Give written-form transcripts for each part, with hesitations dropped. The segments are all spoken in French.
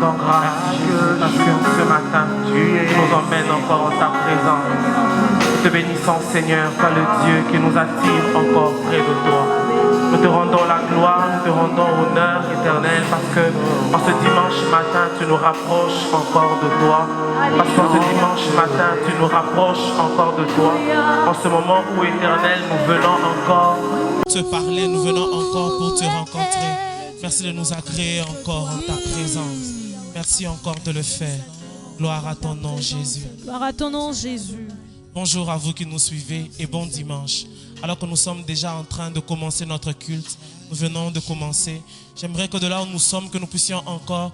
encore grâce, parce que ce matin, tu nous emmènes encore en ta présence. Nous te bénissons, Seigneur, par le Dieu qui nous attire encore près de toi. Nous te rendons la gloire, nous te rendons honneur éternel, parce que en ce dimanche matin, tu nous rapproches encore de toi. Parce qu'en ce dimanche matin, tu nous rapproches encore de toi. En ce moment où, éternel, nous venons encore te parler, nous venons encore pour te rencontrer. Merci de nous agréer encore en ta présence. Merci encore de le faire. Gloire à ton nom, Jésus. Gloire à ton nom, Jésus. Bonjour à vous qui nous suivez et bon dimanche. Alors que nous sommes déjà en train de commencer notre culte, nous venons de commencer. J'aimerais que de là où nous sommes, que nous puissions encore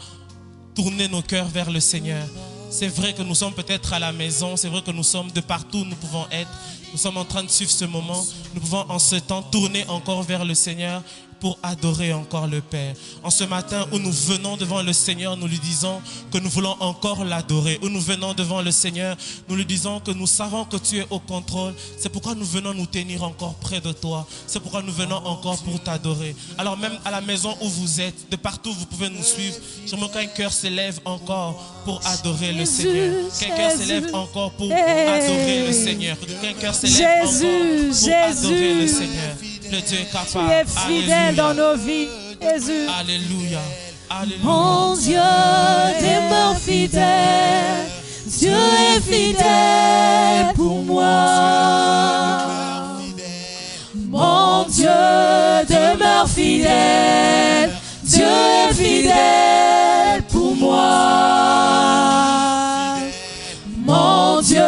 tourner nos cœurs vers le Seigneur. C'est vrai que nous sommes peut-être à la maison, c'est vrai que nous sommes de partout où nous pouvons être. Nous sommes en train de suivre ce moment. Nous pouvons en ce temps tourner encore vers le Seigneur pour adorer encore le Père. En ce matin où nous venons devant le Seigneur, nous lui disons que nous voulons encore l'adorer. Où nous venons devant le Seigneur, nous lui disons que nous savons que tu es au contrôle. C'est pourquoi nous venons nous tenir encore près de toi. C'est pourquoi nous venons encore pour t'adorer. Alors même à la maison où vous êtes, de partout où vous pouvez nous suivre, j'aimerais qu'un cœur s'élève encore pour adorer le Seigneur. Qu'un cœur s'élève encore pour adorer le Seigneur. Qu'un cœur s'élève encore pour adorer le Seigneur. Le Dieu est capable. Tu es fidèle dans nos vies, Jésus. Alléluia. Alléluia. Mon Dieu demeure fidèle. Dieu est fidèle pour moi. Mon Dieu demeure fidèle. Dieu est fidèle pour moi. Mon Dieu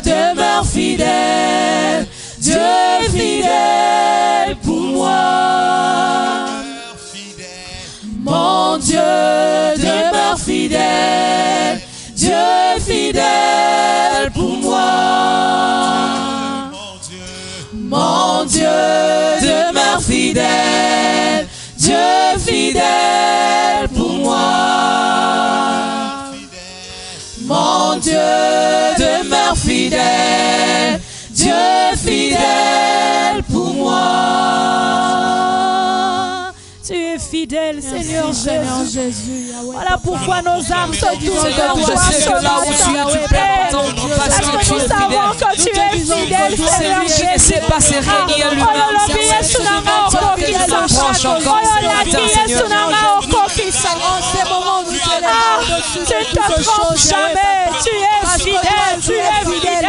demeure fidèle. Dieu est fidèle pour moi. Mon Dieu demeure fidèle. Dieu est fidèle pour moi. Mon Dieu demeure fidèle. Dieu est fidèle pour moi. Mon Dieu demeure fidèle. Dieu est fidèle pour moi. Tu es fidèle, Seigneur Jésus. Voilà pourquoi nos âmes se tournent vers toi. Parce que nous savons que tu es fidèle, Seigneur Jésus. Tu ne te trompes jamais. Tu es fidèle, tu es fidèle.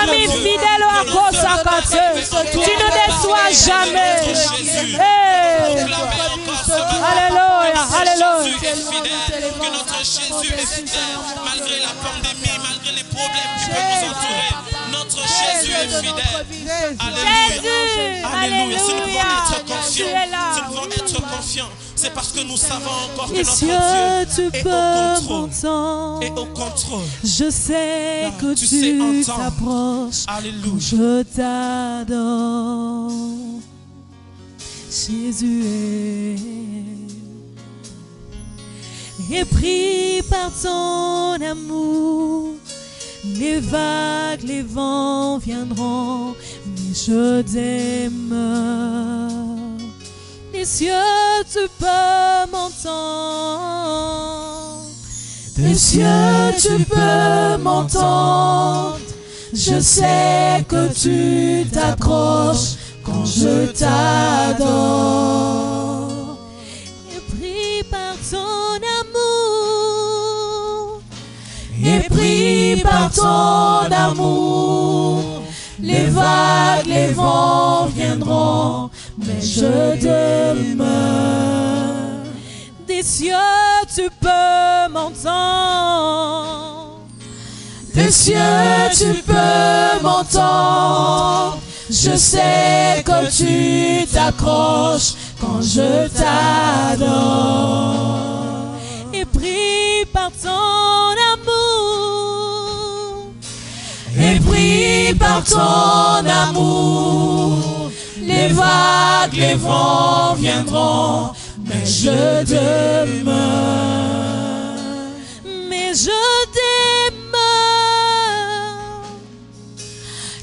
Ami fidèle à cause à côté. Tu ne déçois jamais. Alléluia, alléluia. Que notre Jésus est fidèle. Malgré la pandémie, malgré les problèmes qui peuvent nous entourer, notre Jésus est fidèle. Alléluia. Alléluia. Si nous pouvons être confiants, si nous pouvons être confiants, c'est parce que nous savons encore que notre Dieu est au contrôle. Je sais que tu t'approches. Alléluia. Je t'adore. Jésus est pris par ton amour. Les vagues, les vents viendront, mais je demeure. Les cieux, tu peux m'entendre. Des cieux, tu peux m'entendre. Je sais que tu t'accroches quand je t'adore. Épris par ton amour. Épris par ton amour. Les vagues, les vents viendront, mais je demeure. Des cieux, tu peux m'entendre. Des cieux, tu peux m'entendre. Je sais que tu t'accroches quand je t'adore. Épris par ton amour. Épris par ton amour. Les vagues, les vents viendront, mais je demeure. Mais je demeure.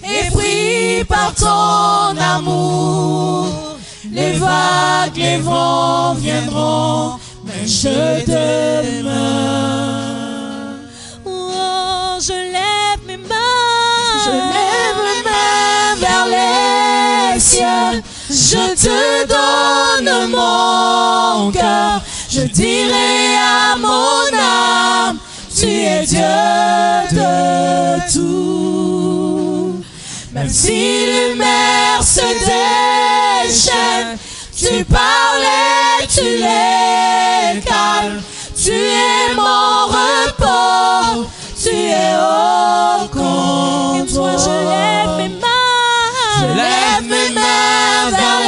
Épris par ton amour. Les vagues, les vents viendront, mais je demeure. Oh, je lève mes mains. Je lève mes mains vers les cieux. Je te donne mon cœur. Je dirai à mon âme, tu es Dieu de tout. Même si les mers se déchaînent, tu parles et tu les calmes. Tu es mon repos, tu es au contrôle. Et toi je lève mes mains. Je lève mes mains vers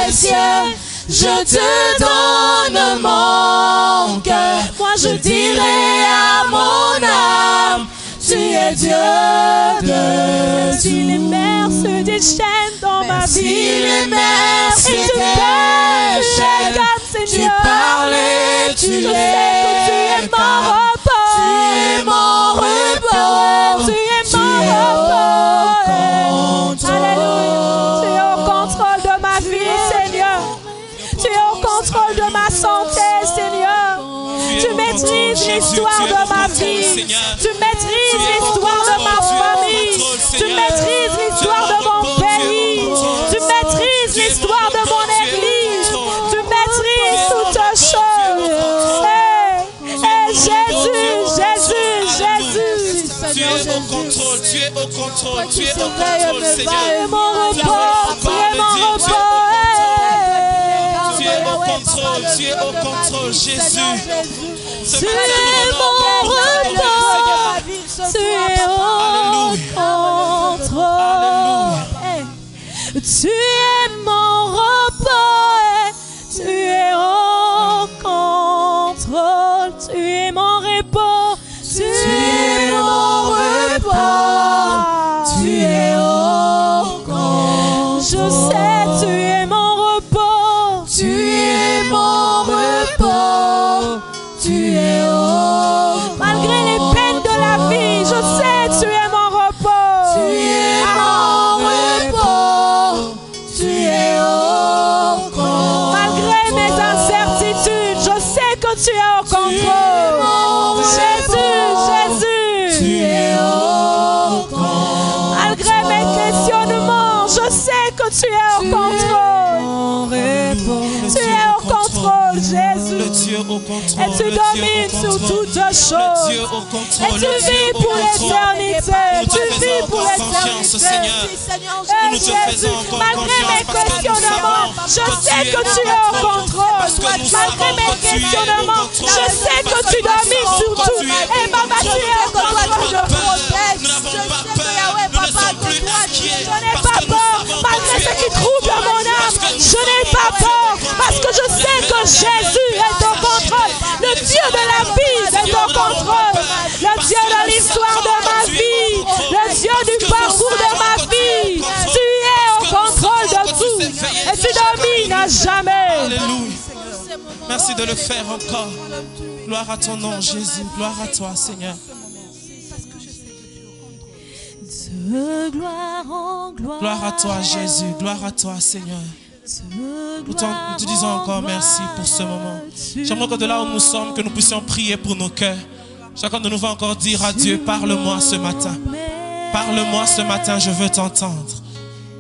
les cieux. Je te donne mon cœur. Moi je dirai à mon âme, tu es Dieu de tout. Si les mers se déchaînent dans ma vie, si les mers se déchaînent, tu parles et tu les calmes. Tu es mon repos, tu es mon repos, tu es mon repos. Alléluia. Tu es au contrôle de ma vie, Seigneur. Tu es au contrôle de ma santé, Seigneur. Tu maîtrises l'histoire de ma vie. Tu maîtrises l'histoire de ma famille. Tu maîtrises l'histoire de mon pays. Tu maîtrises l'histoire de mon église. Tu maîtrises toutes choses. Hey, Jésus, Jésus, Jésus. Tu es au contrôle, tu es au contrôle, tu es au contrôle, Seigneur. Tu es mon repos, tu es mon repos. Tu es au contrôle, tu es au contrôle, Jésus. Tu es mon repos, tu es au contrôle. Tu es mon repos, tu es au contrôle. Tu es mon repos, tu es mon repos, tu es au contrôle. Je sais, tu es mon repos, tu es mon repos, tu es au contrôle. Malgré les peines de la vie, je sais, tu es mon repos. Tu es mon repos, tu es au contrôle. Malgré mes incertitudes, je sais que tu es au contrôle. Jésus, Jésus, tu es au contrôle. Malgré mes questionnements, je sais que tu es au contrôle. Tu es au contrôle, Jésus. Le Dieu au contrôle. Et tu domines sur toutes choses. Le Dieu au contrôle. Et tu vis pour l'éternité. Tu vis pour l'éternité. Seigneur. Nous te faisons encore malgré mes questionnements, je sais que tu es au contrôle. Malgré mes questionnements, je sais que tu domines sur tout. Et Papa, tu es au contrôle. Je protège. Je sais que Yahweh, Papa, je n'ai pas peur. Malgré ce qui trouble mon âme, je n'ai pas peur. Parce que je sais que Jésus est au contrôle. Le Dieu de la vie est au contrôle. Le Dieu de l'histoire de ma vie. Le Dieu du parcours de ma vie. Tu es au contrôle de tout. Et tu domines à jamais. Alléluia. Merci de le faire encore. Gloire à ton nom, Jésus. Gloire à toi, Seigneur. De gloire en gloire. Gloire à toi, Jésus. Gloire à toi, Seigneur. Nous te disons encore merci pour ce moment. J'aimerais que de là où nous sommes, que nous puissions prier pour nos cœurs. Chacun de nous va encore dire à Dieu, parle-moi ce matin. Parle-moi ce matin, je veux t'entendre.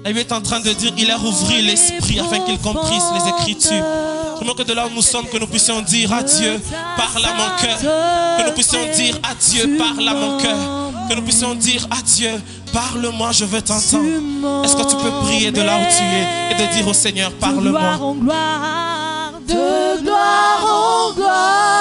La Bible est en train de dire, il a rouvert l'esprit afin qu'il comprisse les Écritures. J'aimerais que de là où nous sommes, que nous puissions dire à Dieu, parle à mon cœur. Que nous puissions dire à Dieu, parle à mon cœur. Que nous puissions dire à Dieu, parle-moi, je veux t'entendre. Est-ce que tu peux prier de là où tu es et de dire au Seigneur, parle-moi. De gloire en gloire, de gloire en gloire,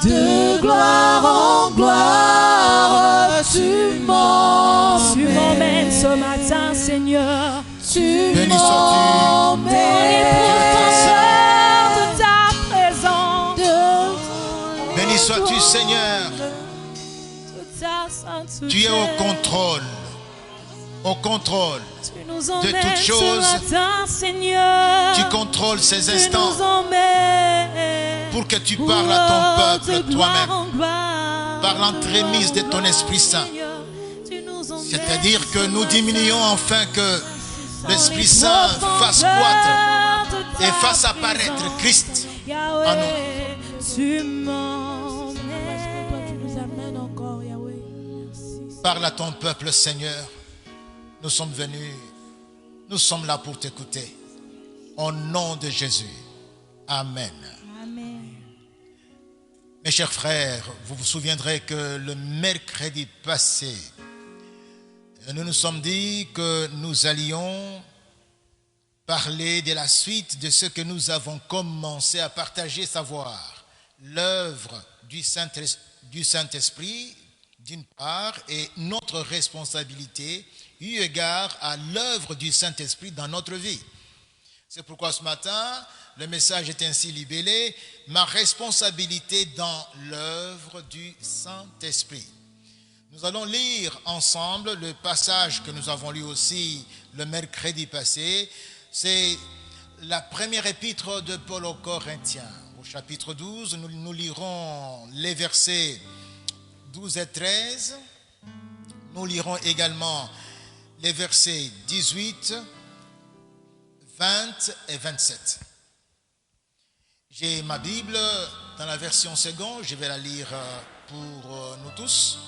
de gloire en gloire, tu m'emmènes ce matin, Seigneur. Tu m'emmènes de ta présence. Béni sois-tu, Seigneur. Tu es au contrôle de toutes choses. Tu contrôles ces instants pour que tu parles à ton peuple toi-même par l'entremise de ton Esprit Saint. C'est-à-dire que nous diminuons afin que l'Esprit Saint fasse croître et fasse apparaître Christ en nous. Tu m'emmènes. Parle à ton peuple, Seigneur. Nous sommes venus, nous sommes là pour t'écouter. Au nom de Jésus. Amen. Amen. Mes chers frères, vous vous souviendrez que le mercredi passé, nous nous sommes dit que nous allions parler de la suite de ce que nous avons commencé à partager, savoir l'œuvre du Saint-Esprit, d'une part, et notre responsabilité, eu égard à l'œuvre du Saint-Esprit dans notre vie. C'est pourquoi ce matin, le message est ainsi libellé, ma responsabilité dans l'œuvre du Saint-Esprit. Nous allons lire ensemble le passage que nous avons lu aussi le mercredi passé. C'est la première épître de Paul aux Corinthiens. Au chapitre 12, nous lirons les versets 12 et 13. Nous lirons également les versets 18, 20 et 27. J'ai ma Bible dans la version seconde, je vais la lire pour nous tous.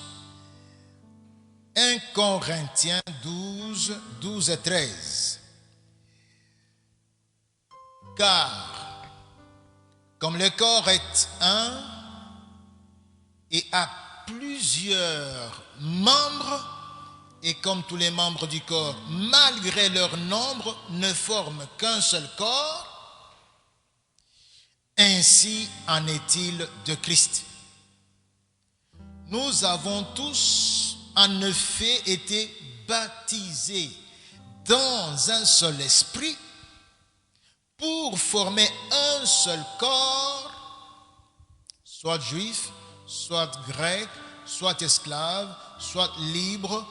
1 Corinthiens 12, 12 et 13. Car, comme le corps est un et a plusieurs membres, et comme tous les membres du corps, malgré leur nombre, ne forment qu'un seul corps, ainsi en est-il de Christ. Nous avons tous en effet été baptisés dans un seul esprit pour former un seul corps, soit juif, soit grec, soit esclave, soit libre,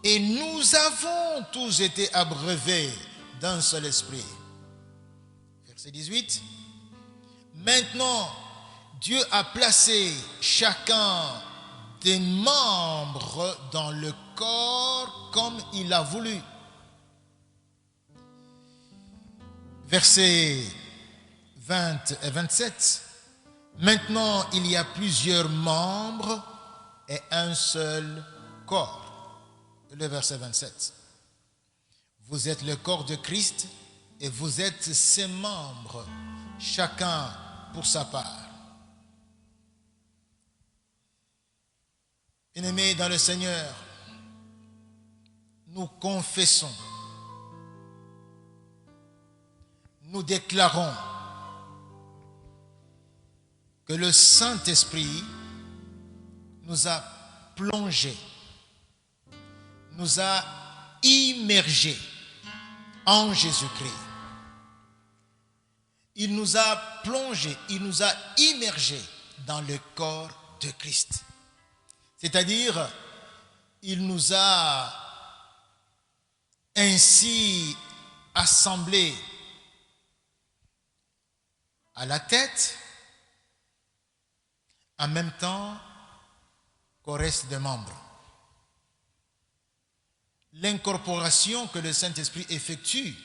et nous avons tous été abreuvés d'un seul esprit. Verset 18. Maintenant, Dieu a placé chacun des membres dans le corps comme il a voulu. Versets 20 et 27. Maintenant, il y a plusieurs membres et un seul corps. Le verset 27. Vous êtes le corps de Christ et vous êtes ses membres, chacun pour sa part. Bien-aimés dans le Seigneur, nous confessons, nous déclarons que le Saint-Esprit nous a plongés, nous a immergés en Jésus-Christ. Il nous a plongés, il nous a immergés dans le corps de Christ. C'est-à-dire, il nous a ainsi assemblés à la tête, en même temps qu'au reste des membres. L'incorporation que le Saint-Esprit effectue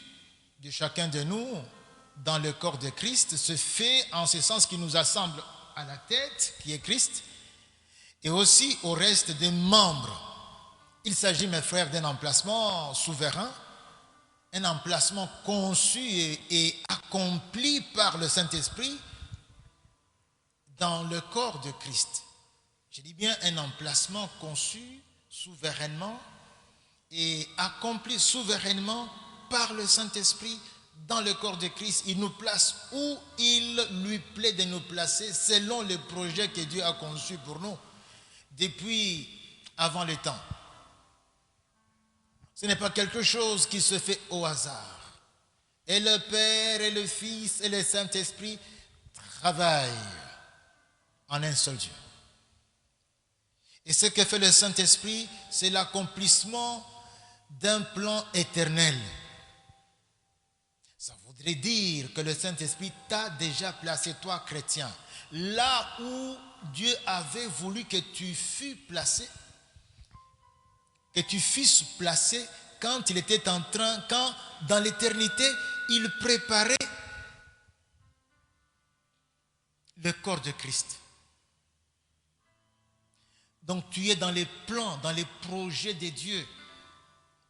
de chacun de nous dans le corps de Christ se fait en ce sens qu'il nous assemble à la tête, qui est Christ, et aussi au reste des membres. Il s'agit, mes frères, d'un emplacement souverain, un emplacement conçu et accompli par le Saint-Esprit dans le corps de Christ. Je dis bien un emplacement conçu souverainement et accompli souverainement par le Saint-Esprit dans le corps de Christ. Il nous place où il lui plaît de nous placer selon le projet que Dieu a conçu pour nous depuis avant le temps. Ce n'est pas quelque chose qui se fait au hasard. Et le Père et le Fils et le Saint-Esprit travaillent en un seul Dieu. Et ce que fait le Saint-Esprit, c'est l'accomplissement d'un plan éternel. Ça voudrait dire que le Saint-Esprit t'a déjà placé, toi chrétien, là où Dieu avait voulu que tu fusses placé, quand il était en train, quand dans l'éternité, il préparait le corps de Christ. Donc tu es dans les plans, dans les projets de Dieu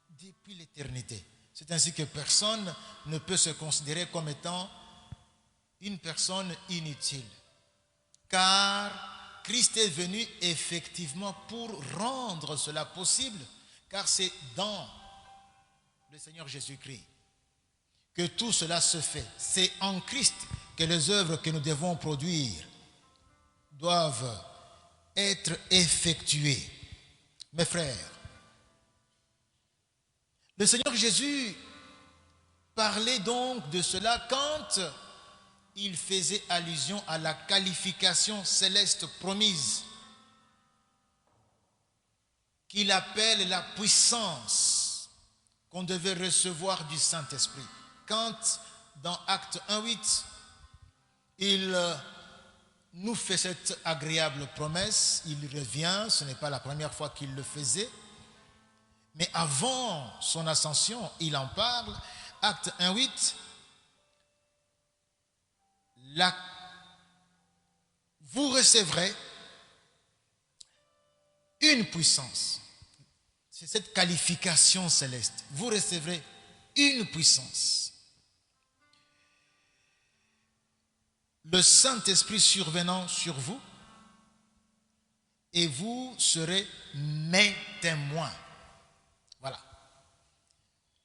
depuis l'éternité. C'est ainsi que personne ne peut se considérer comme étant une personne inutile. Car Christ est venu effectivement pour rendre cela possible, car c'est dans le Seigneur Jésus-Christ que tout cela se fait. C'est en Christ que les œuvres que nous devons produire doivent être effectuées. Mes frères, le Seigneur Jésus parlait donc de cela quand il faisait allusion à la qualification céleste promise qu'il appelle la puissance qu'on devait recevoir du Saint-Esprit. Quand dans Acte 1:8, il nous fait cette agréable promesse, il revient, ce n'est pas la première fois qu'il le faisait, mais avant son ascension, il en parle. Acte 1:8, vous recevrez une puissance. C'est cette qualification céleste. Vous recevrez une puissance. Le Saint-Esprit survenant sur vous, et vous serez mes témoins. Voilà.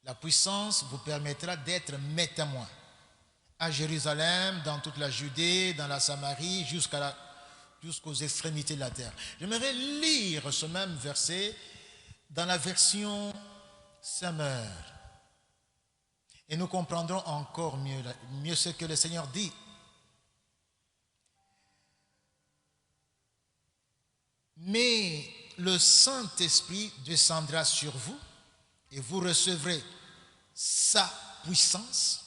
La puissance vous permettra d'être mes témoins. À Jérusalem, dans toute la Judée, dans la Samarie, jusqu'aux extrémités de la terre. J'aimerais lire ce même verset dans la version Summer. Et nous comprendrons encore mieux ce que le Seigneur dit. Mais le Saint-Esprit descendra sur vous et vous recevrez sa puissance.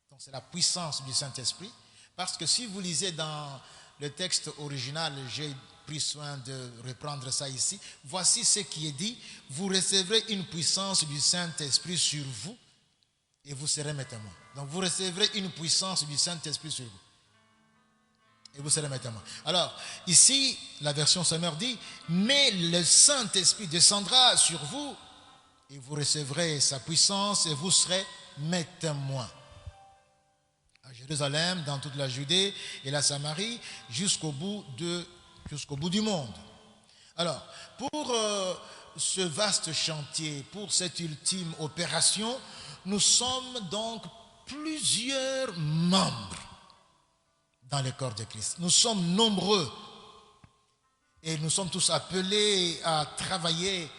Donc c'est la puissance du Saint-Esprit. Parce que si vous lisez dans le texte original, j'ai pris soin de reprendre ça ici. Voici ce qui est dit. Vous recevrez une puissance du Saint-Esprit sur vous et vous serez mes témoins. Donc vous recevrez une puissance du Saint-Esprit sur vous. Et vous serez mes témoins. Alors, ici, la version Summer dit, mais le Saint-Esprit descendra sur vous et vous recevrez sa puissance et vous serez mes témoins. À Jérusalem, dans toute la Judée et la Samarie, jusqu'au bout du monde. Alors, pour ce vaste chantier, pour cette ultime opération, nous sommes donc plusieurs membres dans le corps de Christ. Nous sommes nombreux et nous sommes tous appelés à travailler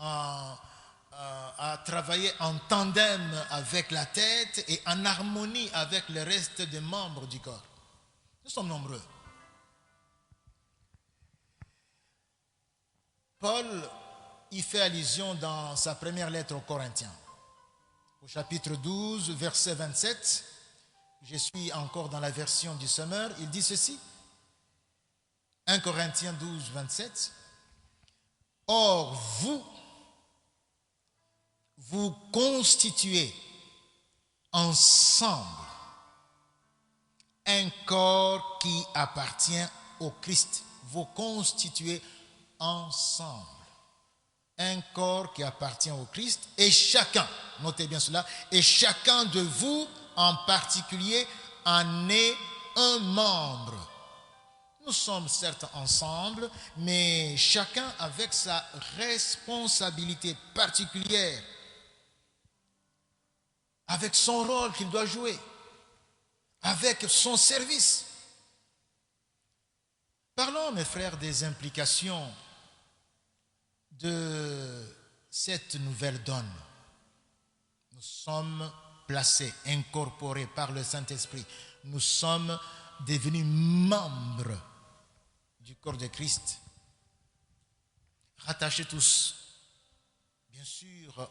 en tandem avec la tête et en harmonie avec le reste des membres du corps. Nous sommes nombreux. Paul y fait allusion dans sa première lettre aux Corinthiens. Au chapitre 12, verset 27, je suis encore dans la version du Summer, il dit ceci. 1 Corinthiens 12, 27. Or, vous constituez ensemble un corps qui appartient au Christ. Vous constituez ensemble un corps qui appartient au Christ et chacun, notez bien cela, et chacun de vous en particulier en est un membre. Nous sommes certes ensemble, mais chacun avec sa responsabilité particulière, avec son rôle qu'il doit jouer, avec son service. Parlons, mes frères, des implications de cette nouvelle donne. Nous sommes placés, incorporés par le Saint-Esprit. Nous sommes devenus membres du corps de Christ, rattachés tous, bien sûr,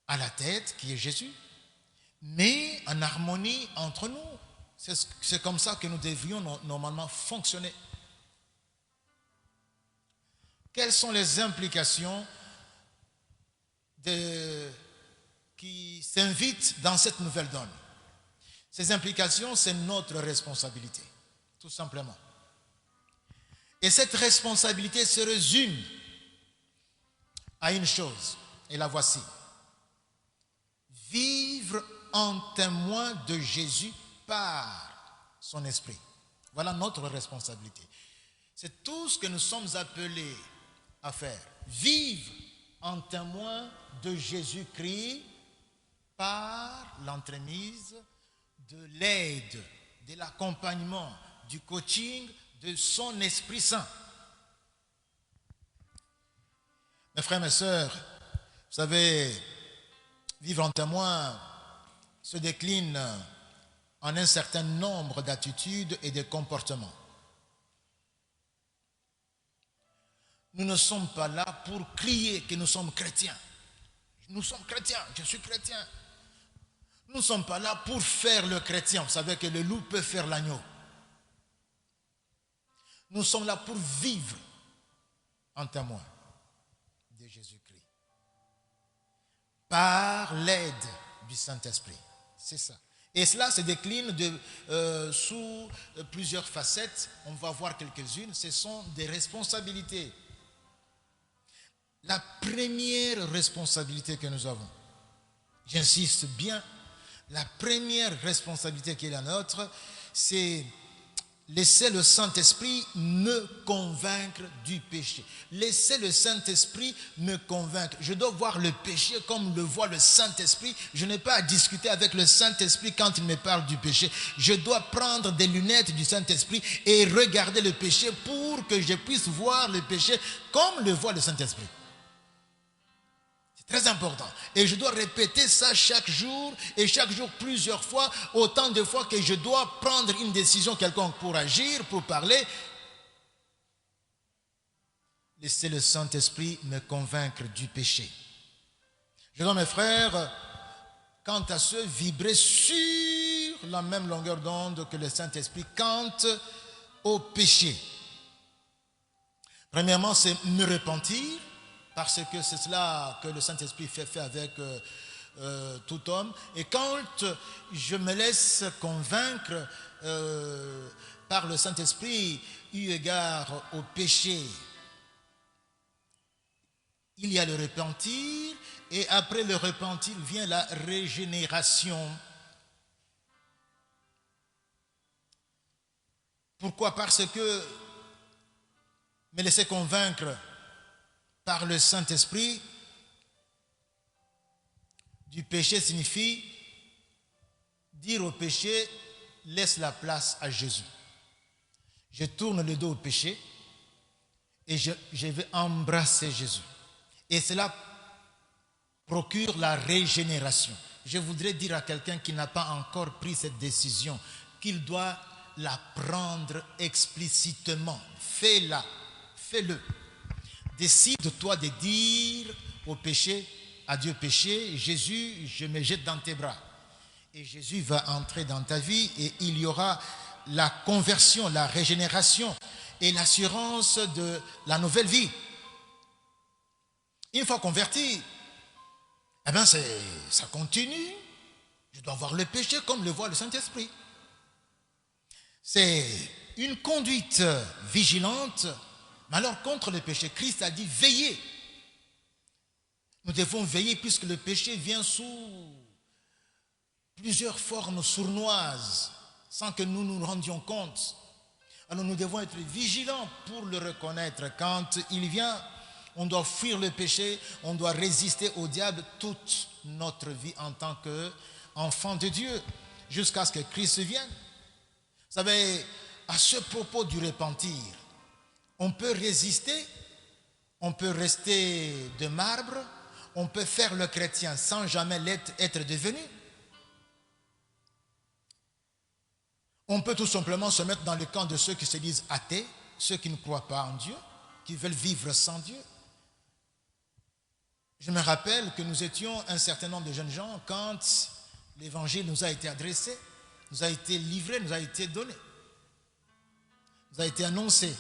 à la tête qui est Jésus, mais en harmonie entre nous. C'est comme ça que nous devions normalement fonctionner. Quelles sont les implications qui s'invitent dans cette nouvelle donne? Ces implications, c'est notre responsabilité, tout simplement. Et cette responsabilité se résume à une chose, et la voici. Vivre en témoin de Jésus par son esprit. Voilà notre responsabilité. C'est tout ce que nous sommes appelés à faire. Vivre en témoin de Jésus-Christ par l'entremise de l'aide, de l'accompagnement, du coaching de son Esprit Saint. Mes frères, mes sœurs, vous savez, vivre en témoin se décline en un certain nombre d'attitudes et de comportements. Nous ne sommes pas là pour crier que nous sommes chrétiens. Nous sommes chrétiens, je suis chrétien. Nous ne sommes pas là pour faire le chrétien. Vous savez que le loup peut faire l'agneau. Nous sommes là pour vivre en témoin de Jésus-Christ. Par l'aide du Saint-Esprit. C'est ça. Et cela se décline sous plusieurs facettes. On va voir quelques-unes. Ce sont des responsabilités. La première responsabilité que nous avons, j'insiste bien, la première responsabilité qui est la nôtre, c'est laisser le Saint-Esprit me convaincre du péché. Laisser le Saint-Esprit me convaincre. Je dois voir le péché comme le voit le Saint-Esprit. Je n'ai pas à discuter avec le Saint-Esprit quand il me parle du péché. Je dois prendre des lunettes du Saint-Esprit et regarder le péché pour que je puisse voir le péché comme le voit le Saint-Esprit. Très important. Et je dois répéter ça chaque jour, et chaque jour plusieurs fois, autant de fois que je dois prendre une décision quelconque pour agir, pour parler. Laissez le Saint-Esprit me convaincre du péché. Je dois, mes frères, quant à ceux, vibrer sur la même longueur d'onde que le Saint-Esprit quant au péché. Premièrement, c'est me repentir. Parce que c'est cela que le Saint-Esprit fait avec tout homme. Et quand je me laisse convaincre par le Saint-Esprit eu égard au péché, il y a le repentir, et après le repentir vient la régénération. Pourquoi? Parce que me laisser convaincre par le Saint-Esprit du péché signifie dire au péché, laisse la place à Jésus. Je tourne le dos au péché et je vais embrasser Jésus. Et cela procure la régénération. Je voudrais dire à quelqu'un qui n'a pas encore pris cette décision qu'il doit la prendre explicitement. Fais-la, fais-le. Décide-toi de dire au péché, adieu péché, Jésus, je me jette dans tes bras. Et Jésus va entrer dans ta vie et il y aura la conversion, la régénération et l'assurance de la nouvelle vie. Une fois converti, eh bien ça continue. Je dois voir le péché comme le voit le Saint-Esprit. C'est une conduite vigilante. Mais alors, contre le péché, Christ a dit veillez. Nous devons veiller puisque le péché vient sous plusieurs formes sournoises sans que nous nous rendions compte. Alors nous devons être vigilants pour le reconnaître. Quand il vient, on doit fuir le péché, on doit résister au diable toute notre vie en tant qu'enfant de Dieu jusqu'à ce que Christ vienne. Vous savez, à ce propos du repentir, on peut résister, on peut rester de marbre, on peut faire le chrétien sans jamais être devenu. On peut tout simplement se mettre dans le camp de ceux qui se disent athées, ceux qui ne croient pas en Dieu, qui veulent vivre sans Dieu. Je me rappelle que nous étions un certain nombre de jeunes gens quand l'évangile nous a été adressé, nous a été livré, nous a été donné, nous a été annoncé.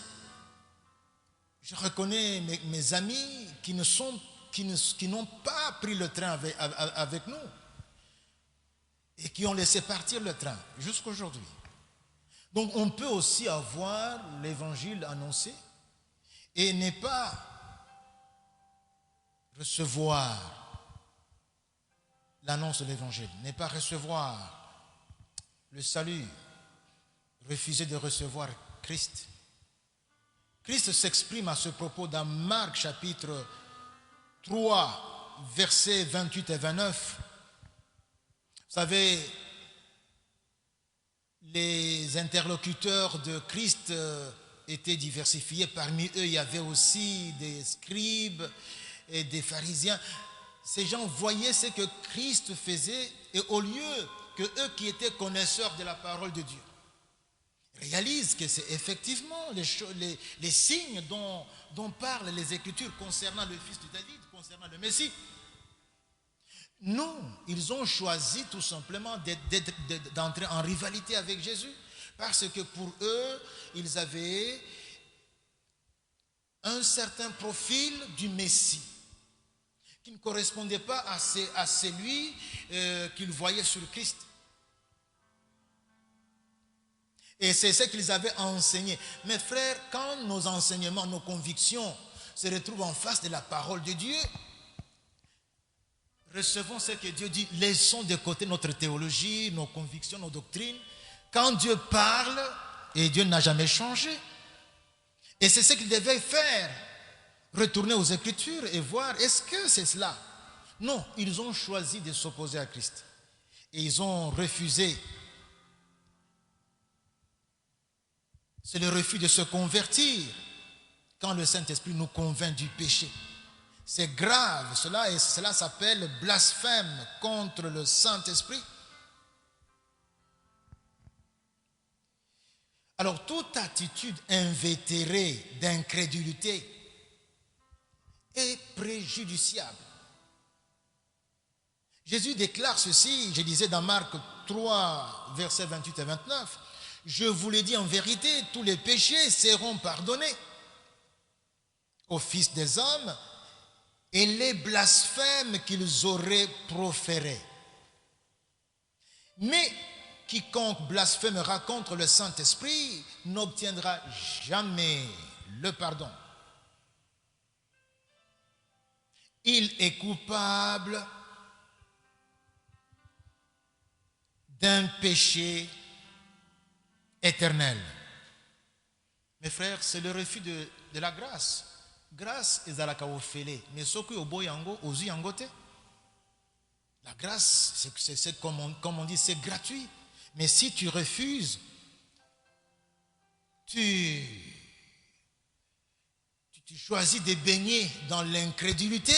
Je reconnais mes amis qui n'ont pas pris le train avec nous. et qui ont laissé partir le train jusqu'à aujourd'hui. Donc on peut aussi avoir l'évangile annoncé et ne pas recevoir l'annonce de l'évangile, ne pas recevoir le salut, refuser de recevoir Christ. Christ s'exprime à ce propos dans Marc chapitre 3, versets 28 et 29. Vous savez, les interlocuteurs de Christ étaient diversifiés. Parmi eux, il y avait aussi des scribes et des pharisiens. Ces gens voyaient ce que Christ faisait et au lieu que eux qui étaient connaisseurs de la parole de Dieu réalisent que c'est effectivement les signes dont parlent les Écritures concernant le fils de David, concernant le Messie. Non, ils ont choisi tout simplement d'entrer en rivalité avec Jésus parce que pour eux, ils avaient un certain profil du Messie qui ne correspondait pas à celui qu'ils voyaient sur Christ. Et c'est ce qu'ils avaient enseigné. Mes frères, quand nos enseignements, nos convictions se retrouvent en face de la parole de Dieu, recevons ce que Dieu dit, laissons de côté notre théologie, nos convictions, nos doctrines. Quand Dieu parle, et Dieu n'a jamais changé. Et c'est ce qu'il devait faire. Retourner aux Écritures et voir, est-ce que c'est cela? Non, ils ont choisi de s'opposer à Christ. Et ils ont refusé. C'est le refus de se convertir quand le Saint-Esprit nous convainc du péché. C'est grave, cela s'appelle blasphème contre le Saint-Esprit. Alors, toute attitude invétérée d'incrédulité est préjudiciable. Jésus déclare ceci, je disais dans Marc 3, versets 28 et 29, « Je vous l'ai dit en vérité, tous les péchés seront pardonnés aux fils des hommes et les blasphèmes qu'ils auraient proférés. Mais quiconque blasphémera contre le Saint-Esprit n'obtiendra jamais le pardon. Il est coupable d'un péché éternel. » Mes frères, c'est le refus de la grâce. Grâce ezalaka ofele, mais soki oboyi yango ozu yango te. La grâce, c'est comme on dit, c'est gratuit. Mais si tu refuses, tu choisis de baigner dans l'incrédulité,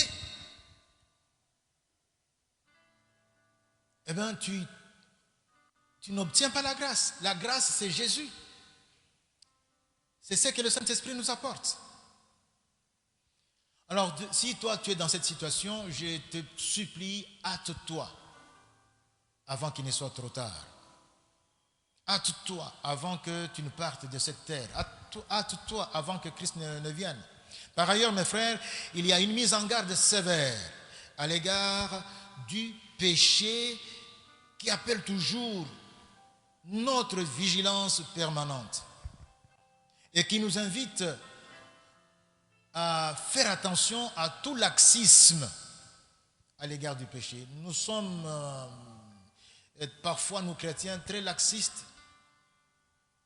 eh bien, tu n'obtiens pas la grâce. La grâce, c'est Jésus. C'est ce que le Saint-Esprit nous apporte. Alors, si toi, tu es dans cette situation, je te supplie, hâte-toi avant qu'il ne soit trop tard. Hâte-toi avant que tu ne partes de cette terre. Hâte-toi avant que Christ ne vienne. Par ailleurs, mes frères, il y a une mise en garde sévère à l'égard du péché qui appelle toujours notre vigilance permanente et qui nous invite à faire attention à tout laxisme à l'égard du péché. Nous sommes parfois, nous chrétiens, très laxistes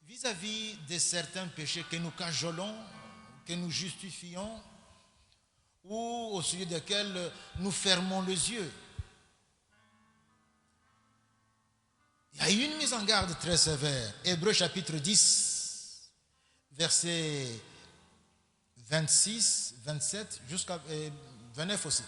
vis-à-vis de certains péchés que nous cajolons, que nous justifions ou au sujet desquels nous fermons les yeux. Il y a une mise en garde très sévère. Hébreux chapitre 10, versets 26, 27, jusqu'à 29 aussi.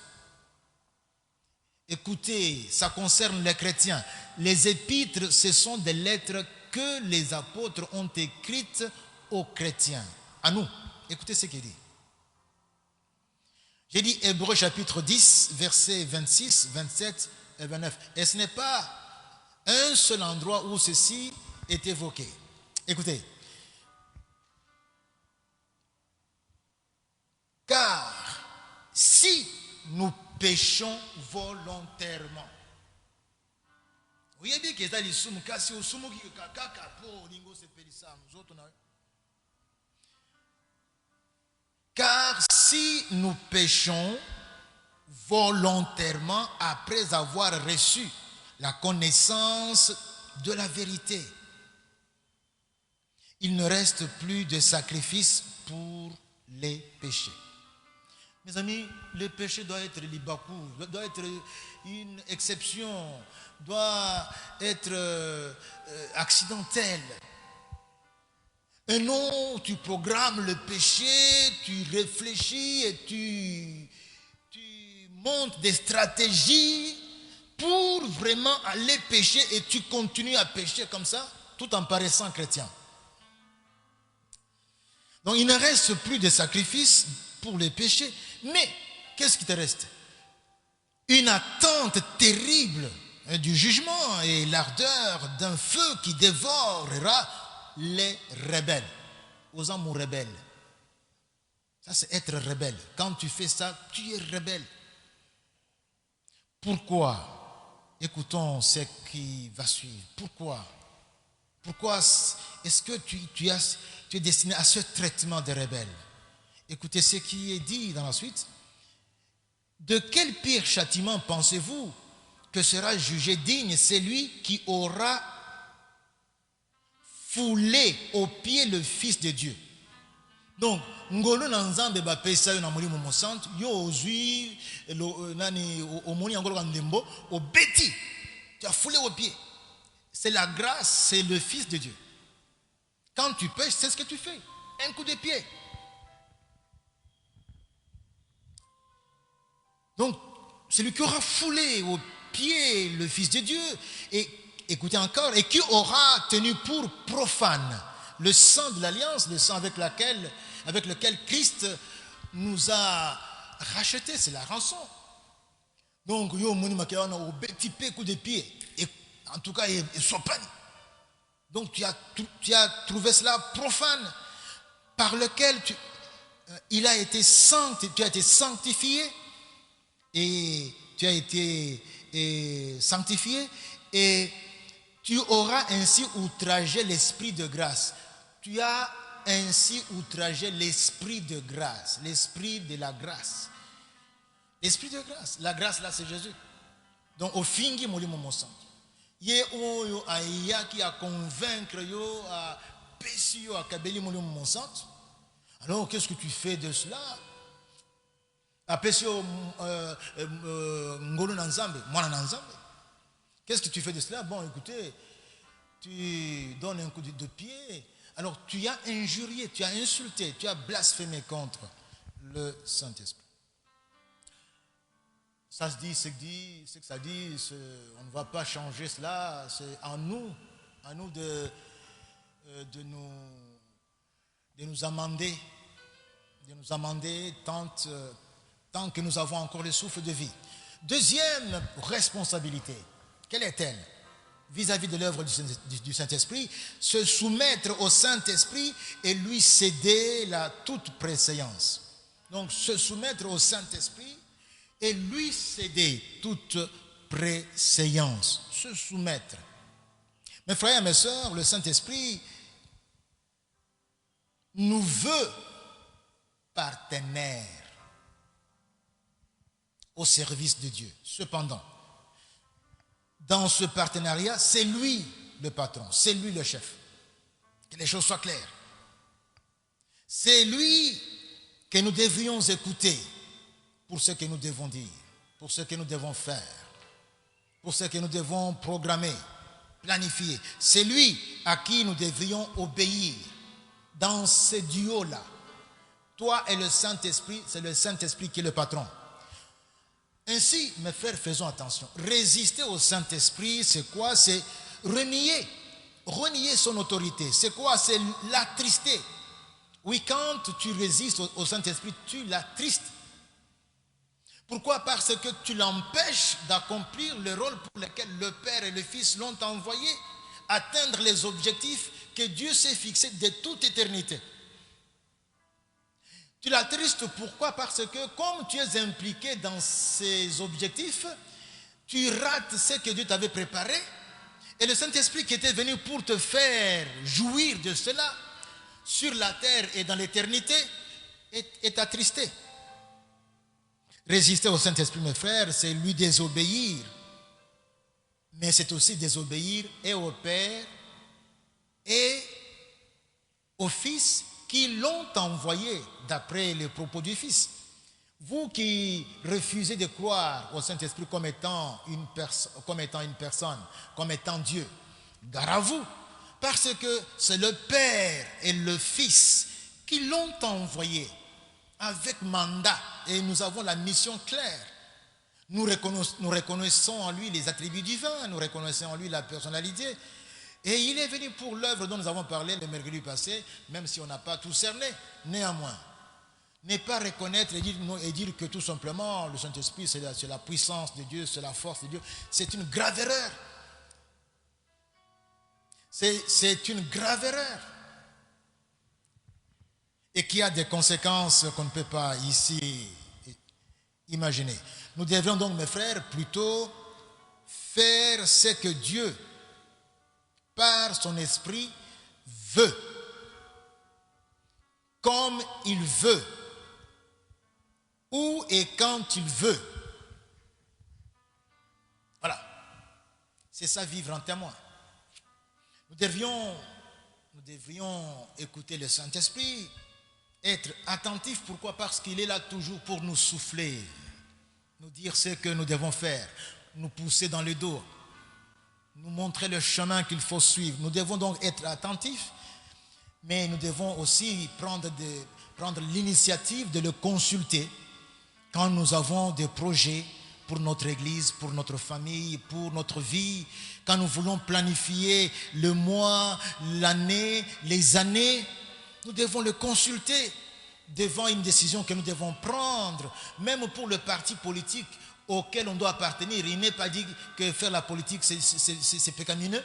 Écoutez, ça concerne les chrétiens. Les épîtres, ce sont des lettres que les apôtres ont écrites aux chrétiens. À nous. Écoutez ce qu'il dit. J'ai dit Hébreux chapitre 10, versets 26, 27 et 29. Et ce n'est pas un seul endroit où ceci est évoqué. Écoutez. Car si nous péchons volontairement, Car si nous péchons volontairement après avoir reçu la connaissance de la vérité, il ne reste plus de sacrifice pour les péchés. Mes amis, le péché doit être libakou, doit être une exception, doit être accidentel. Et non, tu programmes le péché, tu réfléchis et tu montes des stratégies pour vraiment aller pécher et tu continues à pécher comme ça, tout en paraissant chrétien. Donc il ne reste plus de sacrifices pour les péchés, mais qu'est-ce qui te reste? Une attente terrible du jugement et l'ardeur d'un feu qui dévorera les rebelles. Aux hommes rebelles. Ça, c'est être rebelle. Quand tu fais ça, tu es rebelle. Pourquoi? Écoutons ce qui va suivre. Pourquoi est-ce que tu es destiné à ce traitement de rebelle? Écoutez ce qui est dit dans la suite. De quel pire châtiment pensez-vous que sera jugé digne celui qui aura foulé au pied le Fils de Dieu? Donc, ngolo na nzambe ba pesa yo na molimo mosantu yo ozui nani omoni ngolo ka ndembo obeti, tu as foulé au pied. C'est la grâce, c'est le Fils de Dieu. Quand tu pêches, c'est ce que tu fais. Un coup de pied. Donc, celui qui aura foulé au pied le Fils de Dieu, et écoutez encore, et qui aura tenu pour profane le sang de l'alliance, le sang avec lequel Christ nous a rachetés, c'est la rançon. Donc, yo moni makiana au petit coup de pied, et en tout cas, il s'opane. Donc, tu as trouvé cela profane, par lequel tu as été sanctifié, et tu as été sanctifié, et tu auras ainsi outragé l'esprit de grâce. Tu as ainsi outragé l'esprit de grâce, l'esprit de la grâce. L'esprit de grâce. La grâce là, c'est Jésus. Donc, au fingi molimo mosantu. Ye oyo ayaki a convaincre yo a pesi yo a kabeli molimo mosantu. Alors, qu'est-ce que tu fais de cela? A pesi yo ngolo nanzambe, mwana nanzambe. Qu'est-ce que tu fais de cela? Bon, écoutez, tu donnes un coup de pied. Alors, tu as injurié, tu as insulté, tu as blasphémé contre le Saint-Esprit. Ça se dit, c'est que ça dit, on ne va pas changer cela. C'est à nous de nous amender, tant que nous avons encore le souffle de vie. Deuxième responsabilité, quelle est-elle? Vis-à-vis de l'œuvre du Saint-Esprit, se soumettre au Saint-Esprit et lui céder la toute préséance. Donc, se soumettre au Saint-Esprit et lui céder toute préséance. Se soumettre. Mes frères et mes sœurs, le Saint-Esprit nous veut partenaires au service de Dieu. Cependant, dans ce partenariat, c'est lui le patron, c'est lui le chef. Que les choses soient claires. C'est lui que nous devrions écouter pour ce que nous devons dire, pour ce que nous devons faire, pour ce que nous devons programmer, planifier. C'est lui à qui nous devrions obéir dans ce duo-là. Toi et le Saint-Esprit, c'est le Saint-Esprit qui est le patron. Ainsi, mes frères, faisons attention. Résister au Saint-Esprit, c'est quoi? C'est renier son autorité. C'est quoi? C'est l'attrister. Oui, quand tu résistes au Saint-Esprit, tu l'attristes. Pourquoi? Parce que tu l'empêches d'accomplir le rôle pour lequel le Père et le Fils l'ont envoyé, atteindre les objectifs que Dieu s'est fixés de toute éternité. Tu l'attristes, pourquoi? Parce que comme tu es impliqué dans ces objectifs, tu rates ce que Dieu t'avait préparé Et le Saint-Esprit qui était venu pour te faire jouir de cela sur la terre et dans l'éternité est attristé. Résister au Saint-Esprit, mes frères, c'est lui désobéir. Mais c'est aussi désobéir et au Père et au Fils qui l'ont envoyé, d'après les propos du Fils. Vous qui refusez de croire au Saint-Esprit comme étant une personne, comme étant Dieu, gare à vous, parce que c'est le Père et le Fils qui l'ont envoyé avec mandat, et nous avons la mission claire. Nous reconnaissons en lui les attributs divins, nous reconnaissons en lui la personnalité, et il est venu pour l'œuvre dont nous avons parlé le mercredi passé, même si on n'a pas tout cerné. Néanmoins, ne pas reconnaître et dire que tout simplement le Saint-Esprit c'est la puissance de Dieu, c'est la force de Dieu, c'est une grave erreur. C'est une grave erreur. Et qui a des conséquences qu'on ne peut pas ici imaginer. Nous devrions donc, mes frères, plutôt faire ce que Dieu, par son esprit, veut. Comme il veut. Où et quand il veut. Voilà. C'est ça, vivre en témoin. Nous devrions écouter le Saint-Esprit, être attentifs. Pourquoi? Parce qu'il est là toujours pour nous souffler, nous dire ce que nous devons faire, nous pousser dans le dos, nous montrer le chemin qu'il faut suivre. Nous devons donc être attentifs, mais nous devons aussi prendre l'initiative de le consulter quand nous avons des projets pour notre église, pour notre famille, pour notre vie, quand nous voulons planifier le mois, l'année, les années. Nous devons le consulter devant une décision que nous devons prendre, même pour le parti politique auquel on doit appartenir. Il n'est pas dit que faire la politique, c'est pécamineux.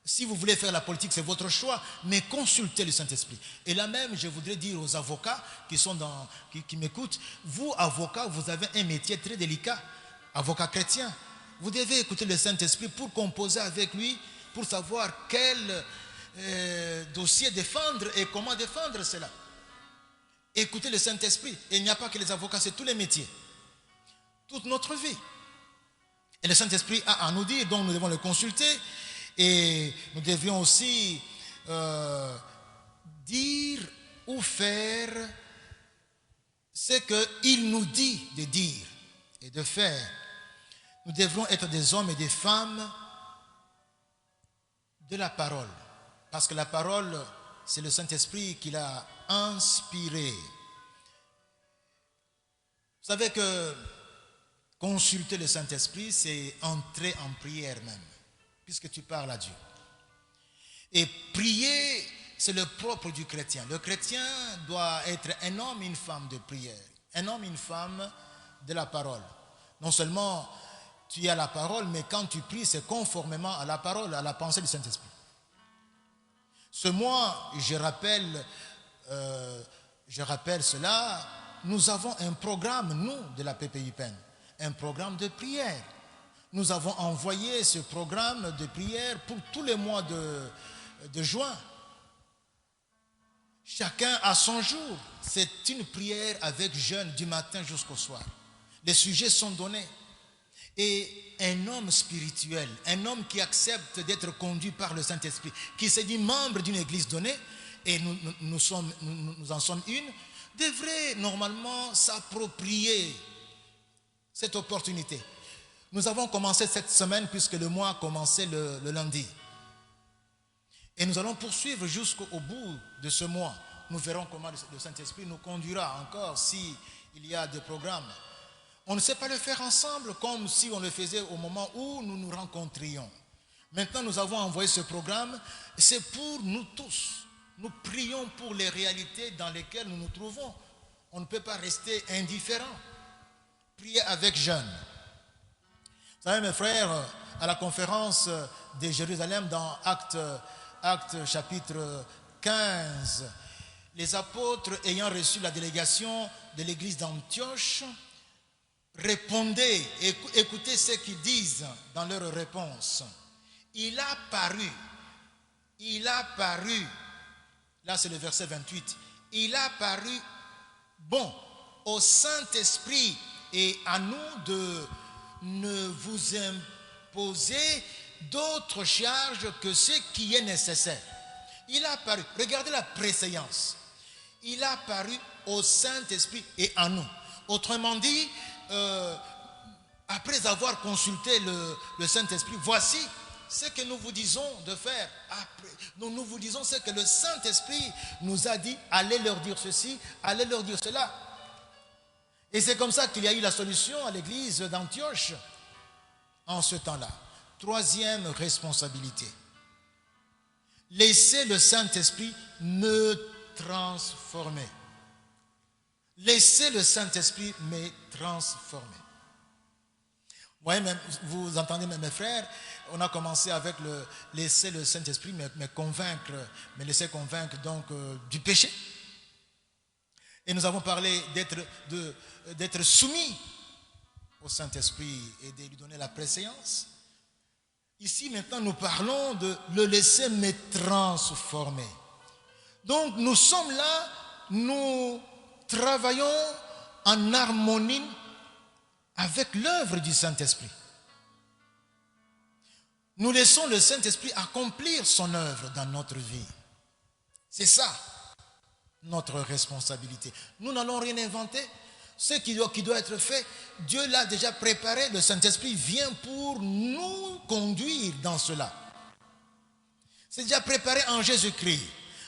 Si vous voulez faire la politique, c'est votre choix, mais consultez le Saint-Esprit. Et là même, je voudrais dire aux avocats qui m'écoutent, vous, avocats, vous avez un métier très délicat, avocat chrétien. Vous devez écouter le Saint-Esprit pour composer avec lui, pour savoir quel dossier défendre et comment défendre cela. Écoutez le Saint-Esprit. Et il n'y a pas que les avocats, c'est tous les métiers. Toute notre vie. Et le Saint-Esprit a à nous dire, donc nous devons le consulter. Et nous devions aussi dire ou faire ce qu'il nous dit de dire et de faire. Nous devrons être des hommes et des femmes de la parole. Parce que la parole, c'est le Saint-Esprit qui l'a inspirée. Vous savez que consulter le Saint-Esprit, c'est entrer en prière même, puisque tu parles à Dieu. Et prier, c'est le propre du chrétien. Le chrétien doit être un homme et une femme de prière, un homme et une femme de la parole. Non seulement tu as la parole, mais quand tu pries, c'est conformément à la parole, à la pensée du Saint-Esprit. Ce mois, je rappelle cela, nous avons un programme, nous, de la PPIPEN, un programme de prière. Nous avons envoyé ce programme de prière pour tous les mois de juin. Chacun a son jour. C'est une prière avec jeûne du matin jusqu'au soir. Les sujets sont donnés. Et un homme spirituel, un homme qui accepte d'être conduit par le Saint-Esprit, qui se dit membre d'une église donnée, et nous en sommes une, devrait normalement s'approprier cette opportunité. Nous avons commencé cette semaine puisque le mois a commencé le lundi. Et nous allons poursuivre jusqu'au bout de ce mois. Nous verrons comment le Saint-Esprit nous conduira encore s'il y a des programmes. On ne sait pas le faire ensemble comme si on le faisait au moment où nous nous rencontrions. Maintenant, nous avons envoyé ce programme. C'est pour nous tous. Nous prions pour les réalités dans lesquelles nous nous trouvons. On ne peut pas rester indifférent. Prier avec jeûne. Vous savez, mes frères, à la conférence de Jérusalem dans Actes chapitre 15, les apôtres ayant reçu la délégation de l'église d'Antioche, répondez, écoutez ce qu'ils disent dans leur réponse. il a paru, là c'est le verset 28, il a paru bon au Saint-Esprit et à nous de ne vous imposer d'autres charges que ce qui est nécessaire. Il a paru, regardez la préséance, il a paru au Saint-Esprit et à nous. Autrement dit, après avoir consulté le Saint-Esprit, voici ce que nous vous disons de faire. Nous vous disons ce que le Saint-Esprit nous a dit, allez leur dire ceci, allez leur dire cela. Et c'est comme ça qu'il y a eu la solution à l'église d'Antioche en ce temps-là. Troisième responsabilité. Laissez le Saint-Esprit me transformer. Laissez le Saint-Esprit me transformer. Vous entendez mes frères, on a commencé avec laisser le Saint-Esprit me laisser convaincre donc du péché. Et nous avons parlé d'être soumis au Saint-Esprit et de lui donner la préséance. Ici maintenant nous parlons de le laisser me transformer. Donc nous sommes là, nous travaillons en harmonie avec l'œuvre du Saint-Esprit. Nous laissons le Saint-Esprit accomplir son œuvre dans notre vie. C'est ça, notre responsabilité. Nous n'allons rien inventer. Ce qui doit être fait, Dieu l'a déjà préparé. Le Saint-Esprit vient pour nous conduire dans cela. C'est déjà préparé en Jésus-Christ.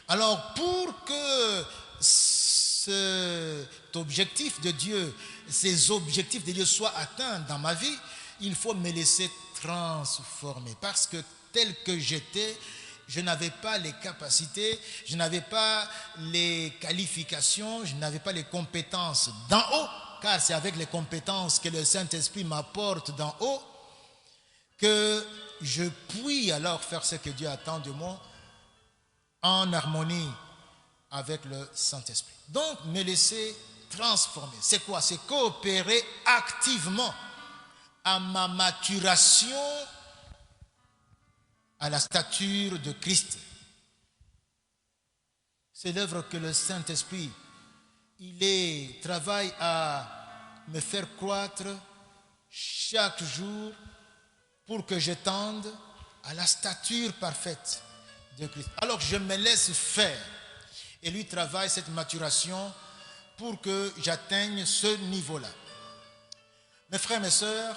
Alors, pour que cet objectif de Dieu, ces objectifs de Dieu soient atteints dans ma vie, il faut me laisser transformer. Parce que tel que j'étais, je n'avais pas les capacités, je n'avais pas les qualifications, je n'avais pas les compétences d'en haut, car c'est avec les compétences que le Saint-Esprit m'apporte d'en haut que je puis alors faire ce que Dieu attend de moi en harmonie avec le Saint-Esprit. Donc, me laisser transformer. C'est quoi? C'est coopérer activement à ma maturation à la stature de Christ. C'est l'œuvre que le Saint-Esprit, travaille à me faire croître chaque jour pour que je tende à la stature parfaite de Christ. Alors je me laisse faire et lui travaille cette maturation pour que j'atteigne ce niveau-là. Mes frères, mes sœurs,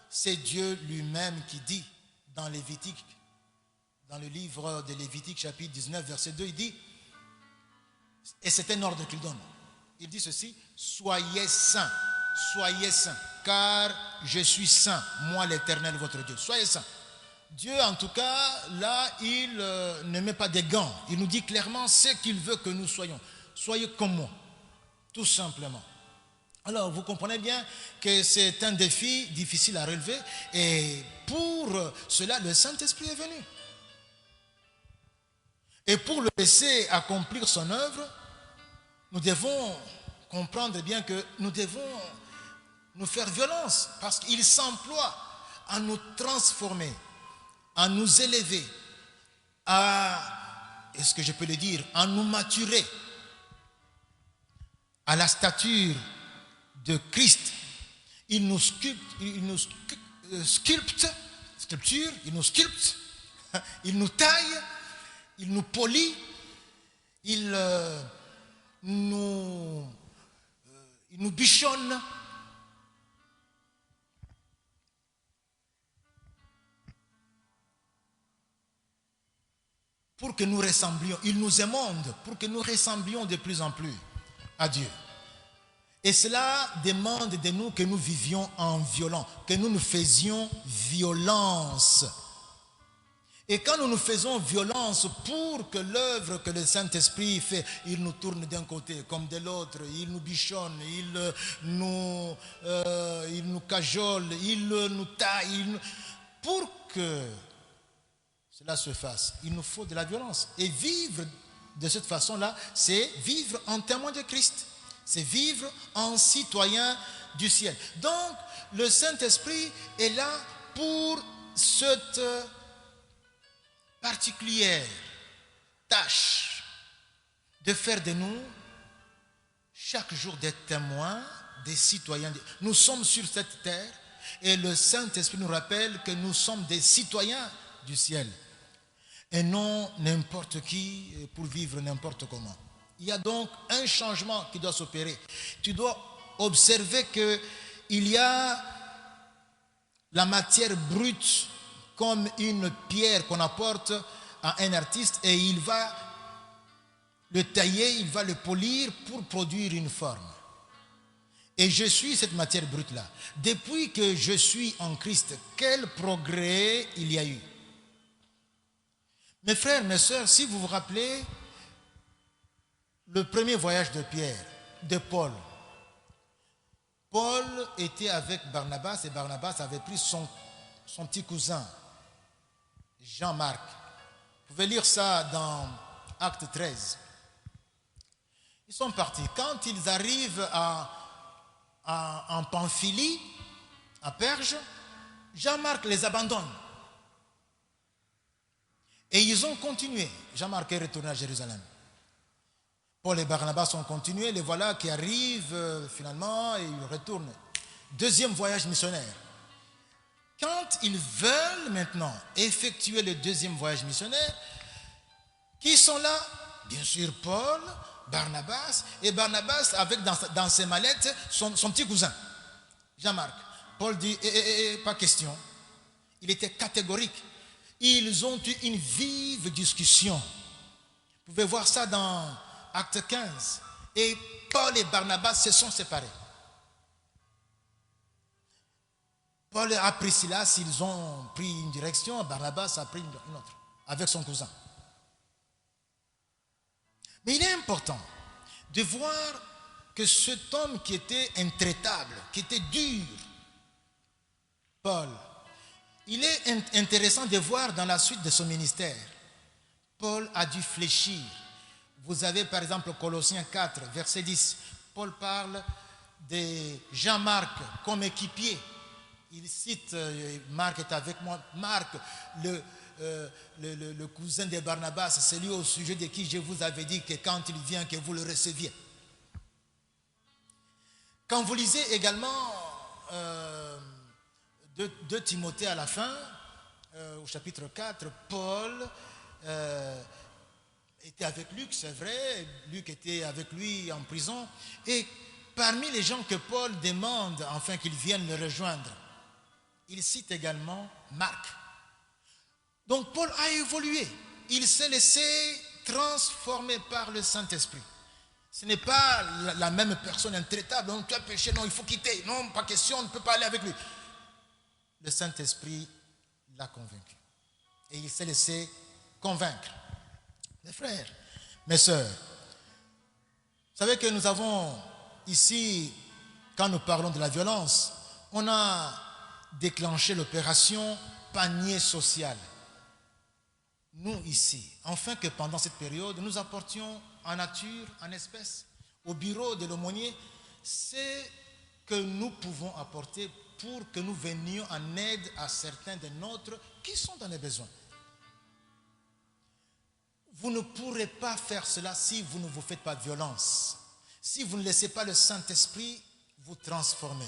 c'est Dieu lui-même qui dit dans Lévitique, dans le livre de Lévitique chapitre 19 verset 2, il dit, et c'est un ordre qu'il donne, il dit ceci: soyez saints, car je suis saint, moi l'Éternel votre Dieu. Soyez saints. Dieu en tout cas là, il ne met pas des gants, il nous dit clairement ce qu'il veut que nous soyons. Soyez comme moi, tout simplement. Alors vous comprenez bien que c'est un défi difficile à relever, et pour cela le Saint-Esprit est venu. Et pour le laisser accomplir son œuvre, nous devons comprendre bien que nous devons nous faire violence, parce qu'il s'emploie à nous transformer, à nous élever, est-ce que je peux le dire, à nous maturer à la stature de Christ. Il nous sculpte, il nous taille, il nous polit, il nous bichonne. Pour que nous ressemblions, il nous émonde pour que nous ressemblions de plus en plus à Dieu. Et cela demande de nous que nous vivions en violent, que nous nous faisions violence. Et quand nous nous faisons violence pour que l'œuvre que le Saint-Esprit fait, il nous tourne d'un côté comme de l'autre, il nous bichonne, il nous cajole, il nous taille. Pour que cela se fasse, il nous faut de la violence. Et vivre de cette façon-là, c'est vivre en témoin de Christ. C'est vivre en citoyen du ciel. Donc, le Saint-Esprit est là pour cette particulière tâche de faire de nous chaque jour des témoins, des citoyens. Nous sommes sur cette terre et le Saint-Esprit nous rappelle que nous sommes des citoyens du ciel et non n'importe qui pour vivre n'importe comment. Il y a donc un changement qui doit s'opérer. Tu dois observer qu'il y a la matière brute comme une pierre qu'on apporte à un artiste et il va le tailler, il va le polir pour produire une forme. Et je suis cette matière brute-là. Depuis que je suis en Christ, quel progrès il y a eu. Mes frères, mes sœurs, si vous vous rappelez le premier voyage de Pierre, de Paul. Paul était avec Barnabas et Barnabas avait pris son petit cousin, Jean-Marc. Vous pouvez lire ça dans Acte 13. Ils sont partis. Quand ils arrivent en Pamphylie, à Perge, Jean-Marc les abandonne. Et ils ont continué. Jean-Marc est retourné à Jérusalem. Paul et Barnabas ont continué. Les voilà qui arrivent finalement et ils retournent. Deuxième voyage missionnaire. Quand ils veulent maintenant effectuer le deuxième voyage missionnaire, qui sont là? Bien sûr Paul, Barnabas, et Barnabas avec dans ses mallettes son petit cousin, Jean-Marc. Paul dit, pas question. Il était catégorique. Ils ont eu une vive discussion. Vous pouvez voir ça dans Acte 15. Et Paul et Barnabas se sont séparés. Paul a pris Silas, ils ont pris une direction, Barnabas a pris une autre, avec son cousin. Mais il est important de voir que cet homme qui était intraitable, qui était dur, Paul, il est intéressant de voir dans la suite de son ministère, Paul a dû fléchir. Vous avez par exemple Colossiens 4, verset 10, Paul parle de Jean-Marc comme équipier. Il cite, Marc est avec moi, Marc, le cousin de Barnabas, c'est lui au sujet de qui je vous avais dit que quand il vient, que vous le receviez. Quand vous lisez également de Timothée à la fin, au chapitre 4, Paul était avec Luc, c'est vrai, Luc était avec lui en prison, et parmi les gens que Paul demande afin qu'ils viennent le rejoindre, il cite également Marc. Donc Paul a évolué. Il s'est laissé transformer par le Saint-Esprit. Ce n'est pas la même personne intraitable. Donc tu as péché, non, il faut quitter. Non, pas question, on ne peut pas aller avec lui. Le Saint-Esprit l'a convaincu. Et il s'est laissé convaincre. Mes frères, mes sœurs, vous savez que nous avons ici, quand nous parlons de la violence, on a déclenché l'opération panier social. Nous ici, afin que pendant cette période, nous apportions en nature, en espèces, au bureau de l'aumônier, ce que nous pouvons apporter pour que nous venions en aide à certains de nôtres qui sont dans les besoins. Vous ne pourrez pas faire cela si vous ne vous faites pas violence. Si vous ne laissez pas le Saint-Esprit vous transformer.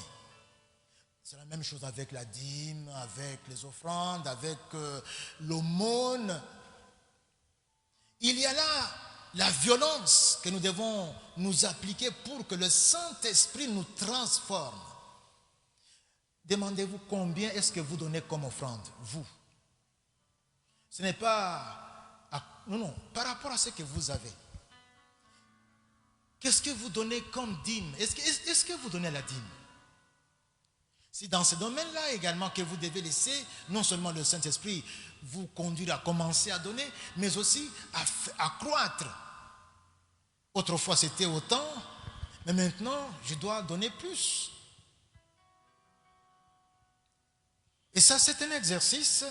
C'est la même chose avec la dîme, avec les offrandes, avec l'aumône. Il y a là la violence que nous devons nous appliquer pour que le Saint-Esprit nous transforme. Demandez-vous combien est-ce que vous donnez comme offrande, vous. Ce n'est pas... Non, par rapport à ce que vous avez. Qu'est-ce que vous donnez comme dîme? Est-ce que vous donnez la dîme? C'est dans ce domaine-là également que vous devez laisser non seulement le Saint-Esprit vous conduire à commencer à donner, mais aussi à croître. Autrefois c'était autant, mais maintenant je dois donner plus. Et ça c'est un exercice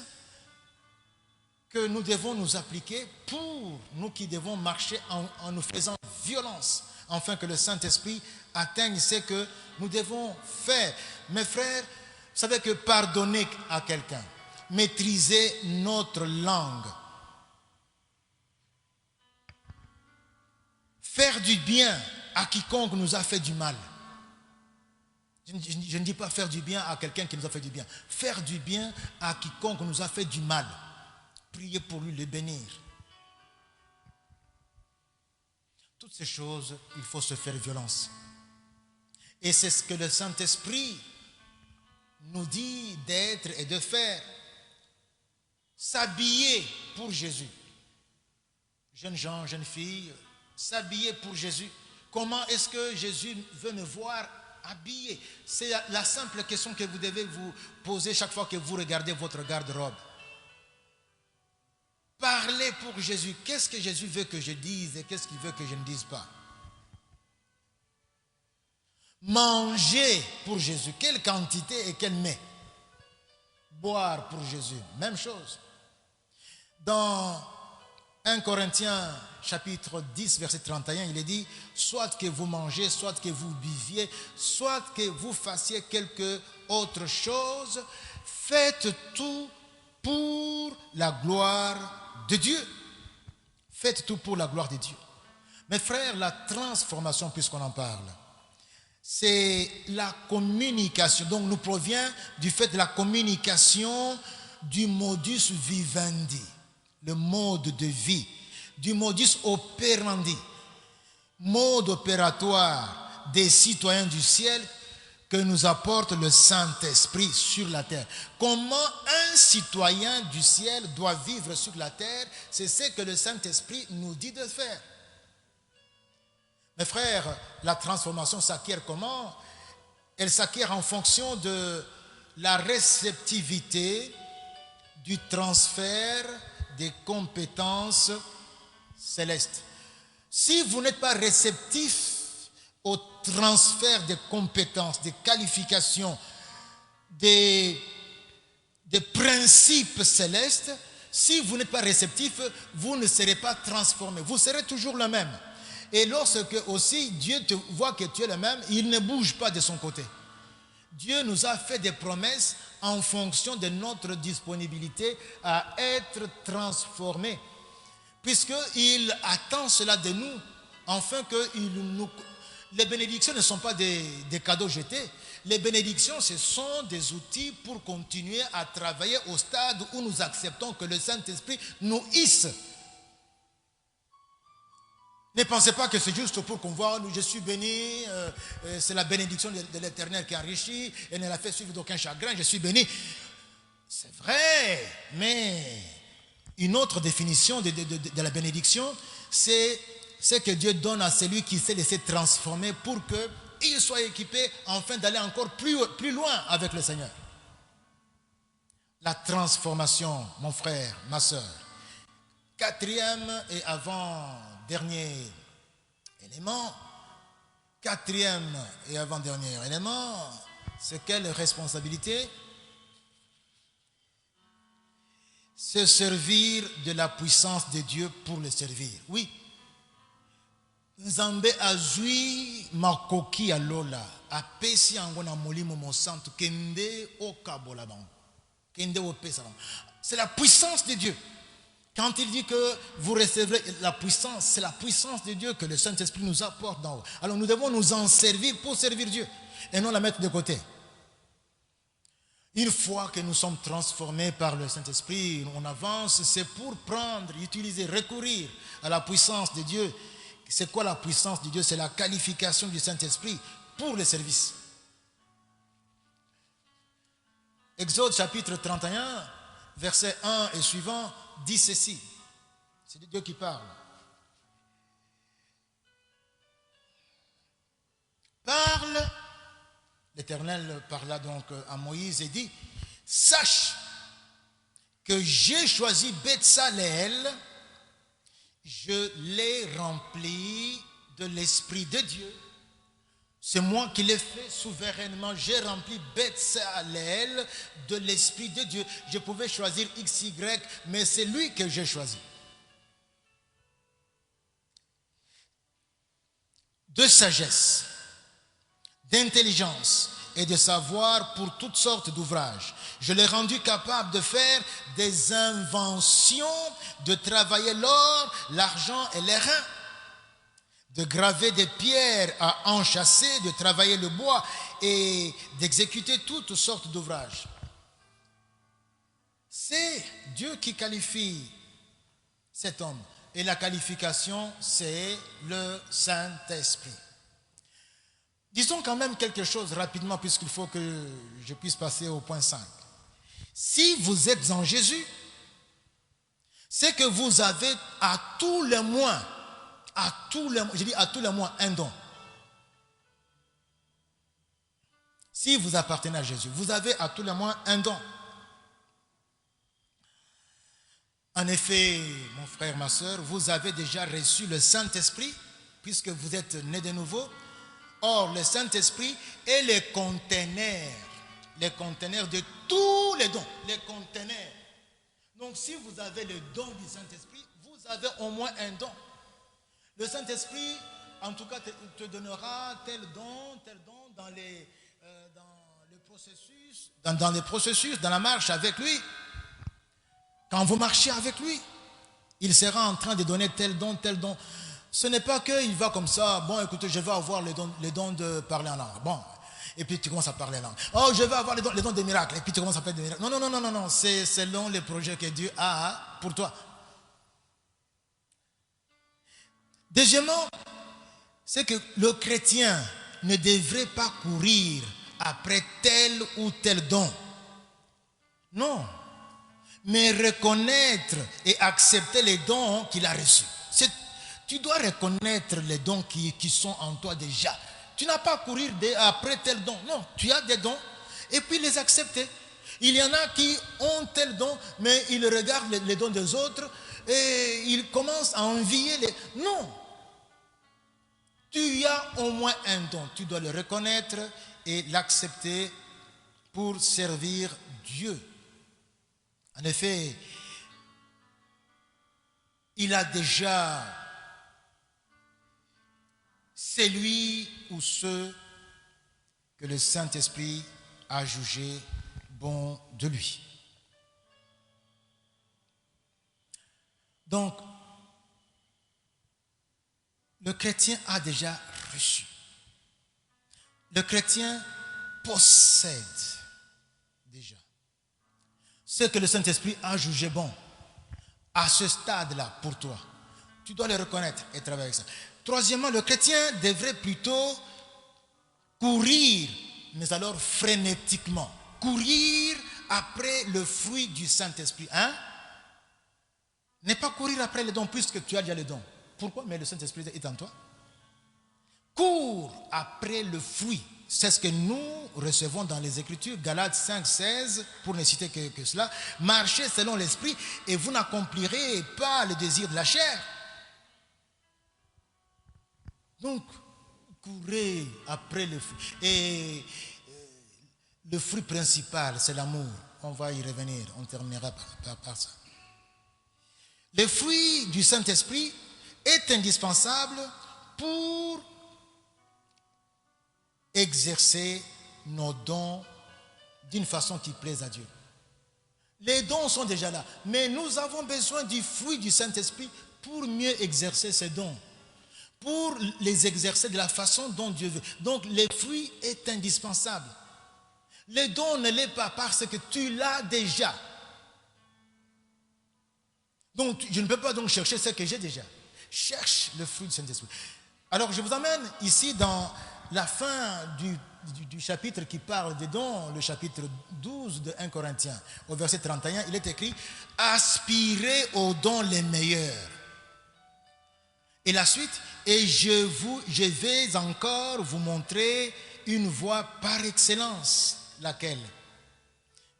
que nous devons nous appliquer pour nous qui devons marcher en nous faisant violence, afin que le Saint-Esprit atteigne ce que nous devons faire. Mes frères, vous savez que pardonner à quelqu'un, maîtriser notre langue, faire du bien à quiconque nous a fait du mal. Je ne dis pas faire du bien à quelqu'un qui nous a fait du bien. Faire du bien à quiconque nous a fait du mal. Prier pour lui, le bénir. Toutes ces choses, il faut se faire violence. Et c'est ce que le Saint-Esprit nous dit d'être et de faire. S'habiller pour Jésus. Jeunes gens, jeunes filles, s'habiller pour Jésus. Comment est-ce que Jésus veut me voir habillé? C'est la simple question que vous devez vous poser chaque fois que vous regardez votre garde-robe. Parlez pour Jésus. Qu'est-ce que Jésus veut que je dise et qu'est-ce qu'il veut que je ne dise pas? Manger pour Jésus. Quelle quantité et quel mets? Boire pour Jésus. Même chose. Dans 1 Corinthiens chapitre 10 verset 31, il est dit: soit que vous mangez, soit que vous buviez, soit que vous fassiez quelque autre chose, faites tout pour la gloire de Dieu. Faites tout pour la gloire de Dieu. Mes frères, la transformation, puisqu'on en parle, c'est la communication. Donc nous provient du fait de la communication du modus vivendi, le mode de vie, du modus operandi, mode opératoire des citoyens du ciel que nous apporte le Saint-Esprit sur la terre. Comment un citoyen du ciel doit vivre sur la terre, c'est ce que le Saint-Esprit nous dit de faire. Mes frères, la transformation s'acquiert comment? Elle s'acquiert en fonction de la réceptivité du transfert des compétences célestes. Si vous n'êtes pas réceptif au transfert des compétences, des qualifications, des principes célestes, si vous n'êtes pas réceptif, vous ne serez pas transformé. Vous serez toujours le même. Et lorsque aussi Dieu te voit que tu es le même, il ne bouge pas de son côté. Dieu nous a fait des promesses en fonction de notre disponibilité à être transformés. Puisqu'il attend cela de nous, afin que les bénédictions ne sont pas des cadeaux jetés. Les bénédictions, ce sont des outils pour continuer à travailler au stade où nous acceptons que le Saint-Esprit nous hisse. Ne pensez pas que c'est juste pour qu'on voit, je suis béni, c'est la bénédiction de l'Éternel qui enrichit et ne la fait suivre d'aucun chagrin, je suis béni. C'est vrai, mais une autre définition de la bénédiction, c'est ce que Dieu donne à celui qui s'est laissé transformer pour qu'il soit équipé afin d'aller encore plus loin avec le Seigneur. La transformation, mon frère, ma soeur. Quatrième et avant-dernier élément, c'est quelle responsabilité? Se servir de la puissance de Dieu pour le servir. Oui. Nzambe azui makoki ya lola apesi yango na molimo mo santu kende okabola bango kende opesa bango. C'est la puissance de Dieu. Quand il dit que vous recevrez la puissance, c'est la puissance de Dieu que le Saint-Esprit nous apporte d'en haut. Alors nous devons nous en servir pour servir Dieu et non la mettre de côté. Une fois que nous sommes transformés par le Saint-Esprit, on avance, c'est pour prendre, utiliser, recourir à la puissance de Dieu. C'est quoi la puissance de Dieu? C'est la qualification du Saint-Esprit pour le service. Exode chapitre 31, verset 1 et suivant, dit ceci. C'est de Dieu qui parle. Parle, l'Éternel parla donc à Moïse et dit: sache que j'ai choisi Betsalel, je l'ai rempli de l'Esprit de Dieu. C'est moi qui l'ai fait souverainement. J'ai rempli Betsalel de l'Esprit de Dieu. Je pouvais choisir XY, mais c'est lui que j'ai choisi. De sagesse, d'intelligence et de savoir pour toutes sortes d'ouvrages. Je l'ai rendu capable de faire des inventions, de travailler l'or, l'argent et les reins, de graver des pierres à enchâsser, de travailler le bois et d'exécuter toutes sortes d'ouvrages. C'est Dieu qui qualifie cet homme. Et la qualification, c'est le Saint-Esprit. Disons quand même quelque chose rapidement, puisqu'il faut que je puisse passer au point 5. Si vous êtes en Jésus, c'est que vous avez à tout le moins, un don. Si vous appartenez à Jésus, vous avez à tout le moins un don. En effet, mon frère, ma soeur, vous avez déjà reçu le Saint-Esprit, puisque vous êtes nés de nouveau. Or, le Saint-Esprit est le conteneur de tous les dons, les conteneurs. Donc, si vous avez le don du Saint-Esprit, vous avez au moins un don. Le Saint-Esprit, en tout cas, te donnera tel don dans les processus, dans la marche avec lui. Quand vous marchez avec lui, il sera en train de donner tel don. Ce n'est pas qu'il va comme ça, bon, écoutez, je vais avoir les dons de parler en langue. Bon, et puis tu commences à parler en langue. Oh, je vais avoir les dons des miracles. Et puis tu commences à faire des miracles. Non. C'est selon les projets que Dieu a pour toi. Deuxièmement, c'est que le chrétien ne devrait pas courir après tel ou tel don. Non. Mais reconnaître et accepter les dons qu'il a reçus. Tu dois reconnaître les dons qui sont en toi déjà. Tu n'as pas à courir après tel don. Non, tu as des dons et puis les accepter. Il y en a qui ont tel don, mais ils regardent les dons des autres et ils commencent à envier les... Non. Tu as au moins un don. Tu dois le reconnaître et l'accepter pour servir Dieu. En effet, il a déjà celui ou ceux que le Saint-Esprit a jugé bon de lui. Donc, le chrétien a déjà reçu. Le chrétien possède déjà ce que le Saint-Esprit a jugé bon à ce stade-là pour toi. Tu dois le reconnaître et travailler avec ça. Troisièmement, le chrétien devrait plutôt courir, mais alors frénétiquement. Courir après le fruit du Saint-Esprit. Ne pas courir après les dons puisque tu as déjà les dons. Pourquoi? Mais le Saint-Esprit est en toi. Cours après le fruit. C'est ce que nous recevons dans les Écritures, Galates 5, 16, pour ne citer que cela. Marchez selon l'Esprit et vous n'accomplirez pas le désir de la chair. Donc, courez après le fruit. Et le fruit principal, c'est l'amour. On va y revenir, on terminera par ça. Le fruit du Saint-Esprit est indispensable pour exercer nos dons d'une façon qui plaise à Dieu. Les dons sont déjà là, mais nous avons besoin du fruit du Saint-Esprit pour mieux exercer ces dons, pour les exercer de la façon dont Dieu veut. Donc, le fruit est indispensable. Les dons ne l'est pas parce que tu l'as déjà. Donc, je ne peux pas donc chercher ce que j'ai déjà. Cherche le fruit du Saint-Esprit. Alors, je vous amène ici dans la fin du chapitre qui parle des dons, le chapitre 12 de 1 Corinthiens, au verset 31, il est écrit « Aspirez aux dons les meilleurs ». Et la suite, « Et je vais encore vous montrer une voie par excellence, laquelle ?»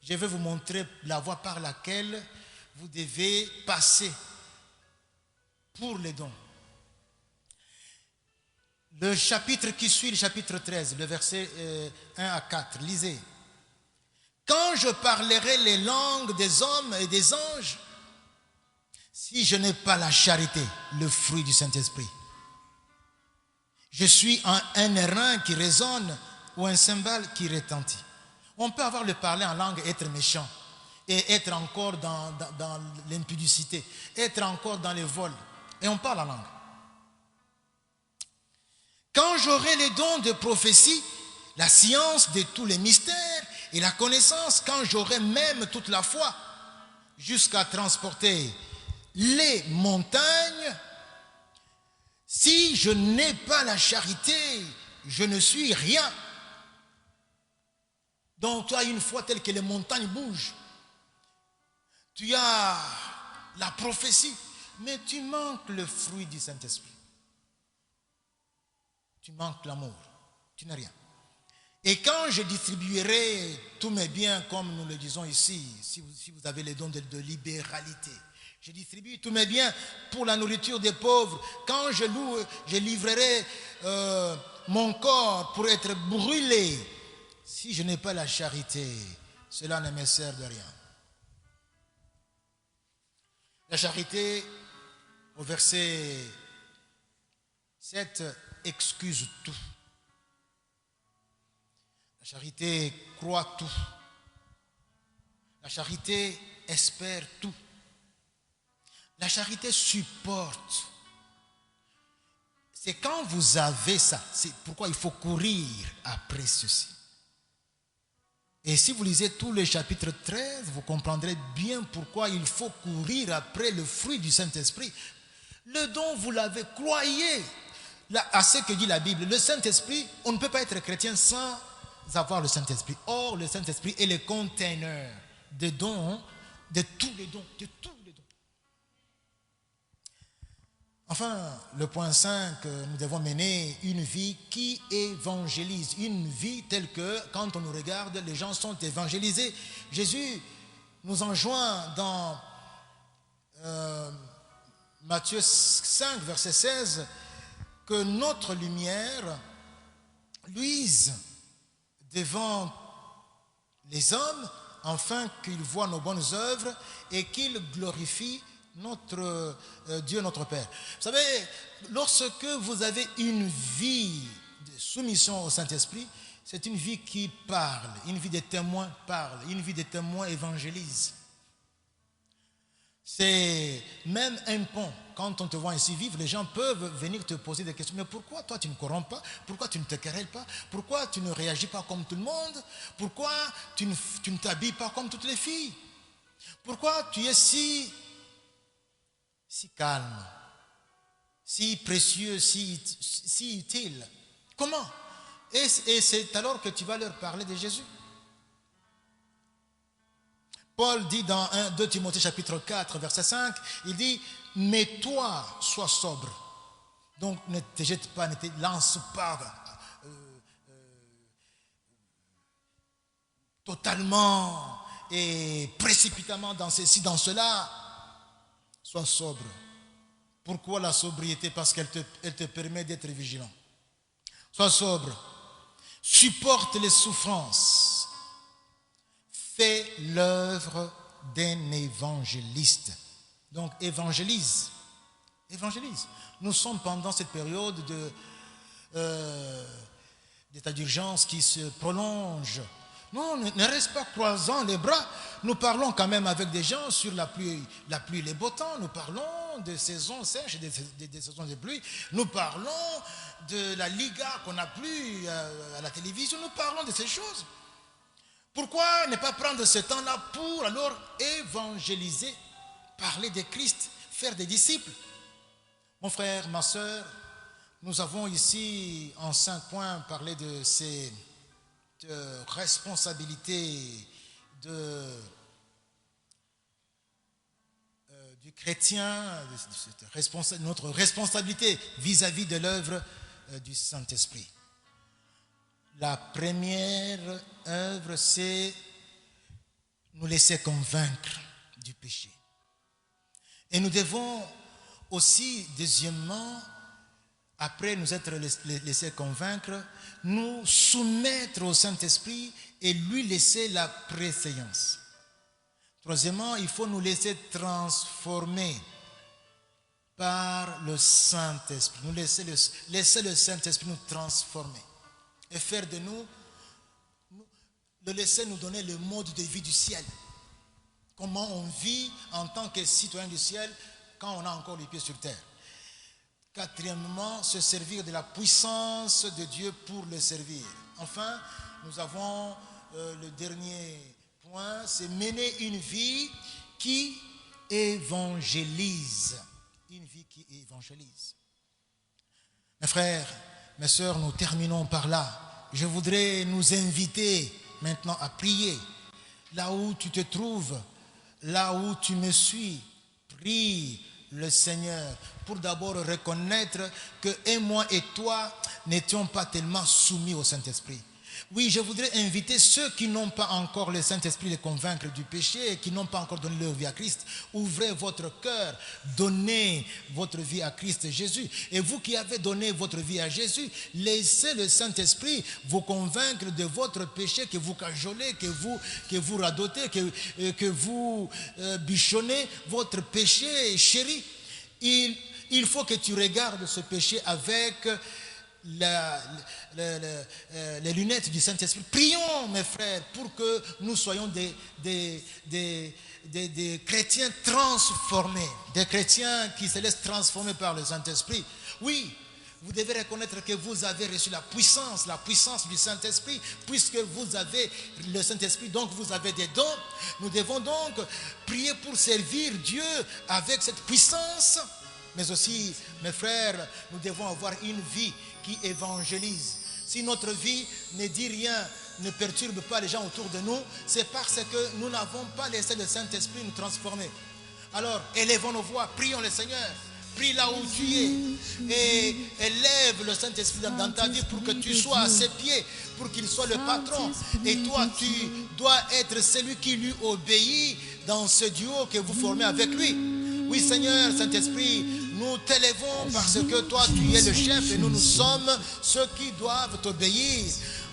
Je vais vous montrer la voie par laquelle vous devez passer pour les dons. Le chapitre qui suit, le chapitre 13, le verset 1 à 4, lisez. « Quand je parlerai les langues des hommes et des anges, si je n'ai pas la charité, le fruit du Saint-Esprit, je suis un airain qui résonne ou un cymbale qui retentit. » On peut avoir le parler en langue et être méchant, et être encore dans l'impudicité, être encore dans les vols, et on parle en langue. Quand j'aurai les dons de prophétie, la science de tous les mystères et la connaissance, quand j'aurai même toute la foi, jusqu'à transporter les montagnes, si je n'ai pas la charité, je ne suis rien. Donc tu as une foi telle que les montagnes bougent. Tu as la prophétie, mais tu manques le fruit du Saint-Esprit. Tu manques l'amour. Tu n'as rien. Et quand je distribuerai tous mes biens, comme nous le disons ici, si vous avez les dons de libéralité, je distribue tous mes biens pour la nourriture des pauvres. Quand je livrerai mon corps pour être brûlé. Si je n'ai pas la charité, cela ne me sert de rien. La charité, au verset 7, excuse tout. La charité croit tout. La charité espère tout. La charité supporte. C'est quand vous avez ça, c'est pourquoi il faut courir après ceci. Et si vous lisez tout le chapitre 13, vous comprendrez bien pourquoi il faut courir après le fruit du Saint-Esprit. Le don, vous l'avez, croyez à ce que dit la Bible. Le Saint-Esprit, on ne peut pas être chrétien sans avoir le Saint-Esprit. Or, le Saint-Esprit est le conteneur de dons, de tous les dons, de tous les dons. Enfin, le point 5, nous devons mener une vie qui évangélise. Une vie telle que, quand on nous regarde, les gens sont évangélisés. Jésus nous enjoint dans Matthieu 5, verset 16, que notre lumière luise devant les hommes, afin qu'ils voient nos bonnes œuvres et qu'ils glorifient notre Dieu, notre Père. Vous savez, lorsque vous avez une vie de soumission au Saint-Esprit, c'est une vie qui parle, une vie de témoin parle, une vie de témoin évangélise. C'est même un pont. Quand on te voit ainsi vivre, les gens peuvent venir te poser des questions. Mais pourquoi toi tu ne corromps pas? Pourquoi tu ne te querelles pas? Pourquoi tu ne réagis pas comme tout le monde? Pourquoi tu ne t'habilles pas comme toutes les filles? Pourquoi tu es si calme, si précieux, si utile? Comment? Et c'est alors que tu vas leur parler de Jésus. Paul dit dans 2 Timothée chapitre 4 verset 5, il dit: mais toi sois sobre. Donc ne te jette pas, ne te lance pas totalement et précipitamment dans ceci, dans cela. Sois sobre. Pourquoi la sobriété? Parce qu'elle te permet d'être vigilant. Sois sobre. Supporte les souffrances. Fais l'œuvre d'un évangéliste. Donc évangélise. Évangélise. Nous sommes pendant cette période d'état d'urgence qui se prolonge. Non, ne reste pas croisant les bras. Nous parlons quand même avec des gens sur la pluie et les beaux temps. Nous parlons de saisons sèches et des saisons de pluie. Nous parlons de la Liga qu'on n'a plus à la télévision. Nous parlons de ces choses. Pourquoi ne pas prendre ce temps-là pour alors évangéliser, parler de Christ, faire des disciples? Mon frère, ma soeur, nous avons ici en 5 points parlé de ces responsabilités du chrétien, notre responsabilité vis-à-vis de l'œuvre du Saint-Esprit. La première œuvre, c'est nous laisser convaincre du péché. Et nous devons aussi, deuxièmement, après nous être laissés convaincre, nous soumettre au Saint-Esprit et lui laisser la préséance. Troisièmement, il faut nous laisser transformer par le Saint-Esprit. Nous laisser le Saint-Esprit nous transformer et faire de nous, le laisser nous donner le mode de vie du ciel. Comment on vit en tant que citoyen du ciel quand on a encore les pieds sur terre. Quatrièmement, se servir de la puissance de Dieu pour le servir. Enfin, nous avons le dernier point, c'est mener une vie qui évangélise. Une vie qui évangélise. Mes frères, mes sœurs, nous terminons par là. Je voudrais nous inviter maintenant à prier. Là où tu te trouves, là où tu me suis, prie le Seigneur pour d'abord reconnaître que moi et toi n'étions pas tellement soumis au Saint-Esprit. Oui, je voudrais inviter ceux qui n'ont pas encore le Saint-Esprit les convaincre du péché et qui n'ont pas encore donné leur vie à Christ. Ouvrez votre cœur, donnez votre vie à Christ Jésus. Et vous qui avez donné votre vie à Jésus, laissez le Saint-Esprit vous convaincre de votre péché, que vous cajolez, que vous radotez, que vous bichonnez votre péché chéri. Il faut que tu regardes ce péché avec les lunettes du Saint-Esprit. Prions, mes frères, pour que nous soyons des chrétiens transformés, des chrétiens qui se laissent transformer par le Saint-Esprit. Oui, vous devez reconnaître que vous avez reçu la puissance du Saint-Esprit, puisque vous avez le Saint-Esprit, donc vous avez des dons. Nous devons donc prier pour servir Dieu avec cette puissance. Mais aussi, mes frères, nous devons avoir une vie qui évangélise. Si notre vie ne dit rien, ne perturbe pas les gens autour de nous, c'est parce que nous n'avons pas laissé le Saint-Esprit nous transformer. Alors, élevons nos voix, prions le Seigneur. Prie là où tu es et élève le Saint-Esprit dans ta vie pour que tu sois à ses pieds, pour qu'il soit le patron. Et toi, tu dois être celui qui lui obéit dans ce duo que vous formez avec lui. Oui, Seigneur, Saint-Esprit, nous t'élèvons parce que toi, tu es le chef et nous sommes ceux qui doivent t'obéir.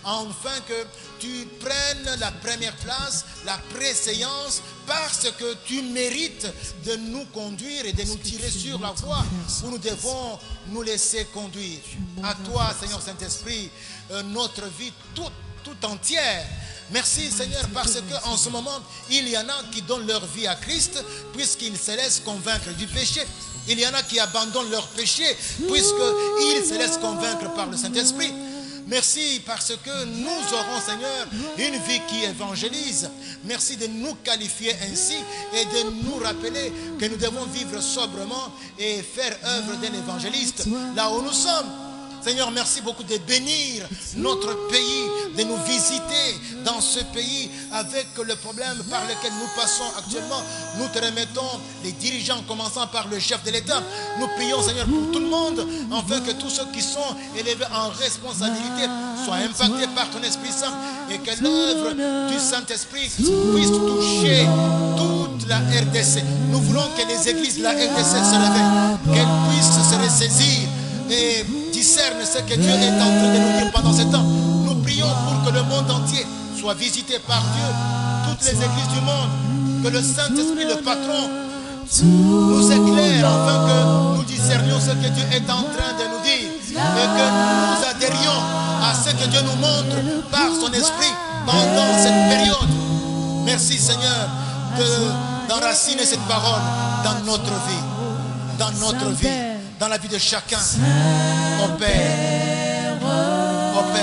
Afin que tu prennes la première place, la préséance, parce que tu mérites de nous conduire et de nous tirer sur la voie où nous devons nous laisser conduire. À toi, Seigneur Saint-Esprit, notre vie tout entière. Merci Seigneur parce qu'en ce moment, il y en a qui donnent leur vie à Christ puisqu'ils se laissent convaincre du péché. Il y en a qui abandonnent leur péché puisqu'ils se laissent convaincre par le Saint-Esprit. Merci parce que nous aurons, Seigneur, une vie qui évangélise. Merci de nous qualifier ainsi et de nous rappeler que nous devons vivre sobrement et faire œuvre d'un évangéliste là où nous sommes. Seigneur, merci beaucoup de bénir notre pays, de nous visiter dans ce pays avec le problème par lequel nous passons actuellement. Nous te remettons les dirigeants, commençant par le chef de l'État. Nous prions, Seigneur, pour tout le monde, afin que tous ceux qui sont élevés en responsabilité soient impactés par ton Esprit Saint et que l'œuvre du Saint-Esprit puisse toucher toute la RDC. Nous voulons que les églises de la RDC se réveillent, qu'elles puissent se ressaisir et discerne ce que Dieu est en train de nous dire pendant ce temps. Nous prions pour que le monde entier soit visité par Dieu, toutes les églises du monde, que le Saint-Esprit, le patron, nous éclaire afin que nous discernions ce que Dieu est en train de nous dire et que nous adhérions à ce que Dieu nous montre par son esprit pendant cette période. Merci Seigneur d'enraciner cette parole dans notre vie, dans la vie de chacun. Ô Père,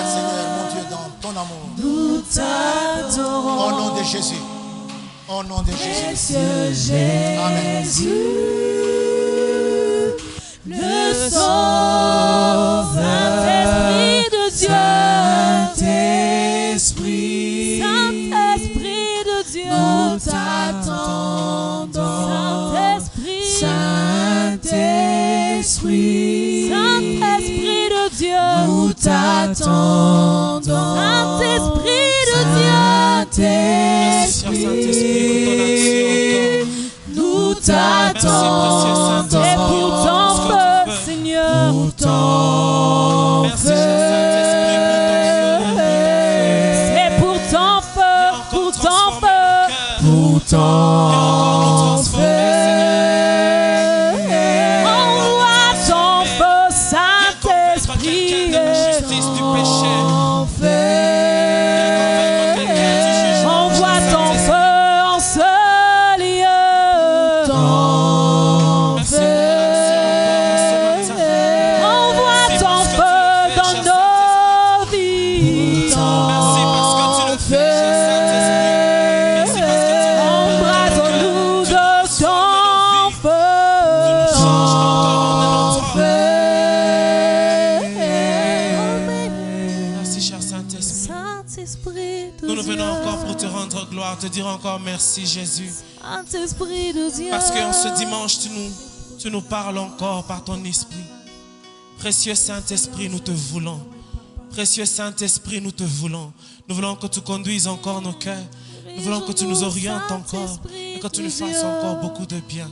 Seigneur, mon Dieu, dans ton amour. Nous t'adorons. Au nom de Jésus. Au nom de Jésus. Amen. Le Saint-Esprit de Dieu. Saint-Esprit de Dieu. Nous t'attendons. Saint-Esprit de Dieu, nous t'attendons. Saint-Esprit de Dieu, Saint-Esprit, nous t'attendons. Et pour ton feu, Seigneur, pour ton feu. C'est pour ton feu, pour ton feu, pour ton feu. encore te rendre gloire, te dire encore merci Jésus. Saint-Esprit de Dieu. Parce qu'en ce dimanche, tu nous parles encore par ton esprit. Précieux Saint-Esprit, nous te voulons. Précieux Saint-Esprit, nous te voulons. Nous voulons que tu conduises encore nos cœurs. Nous voulons que tu nous orientes encore et que tu nous fasses encore beaucoup de bien.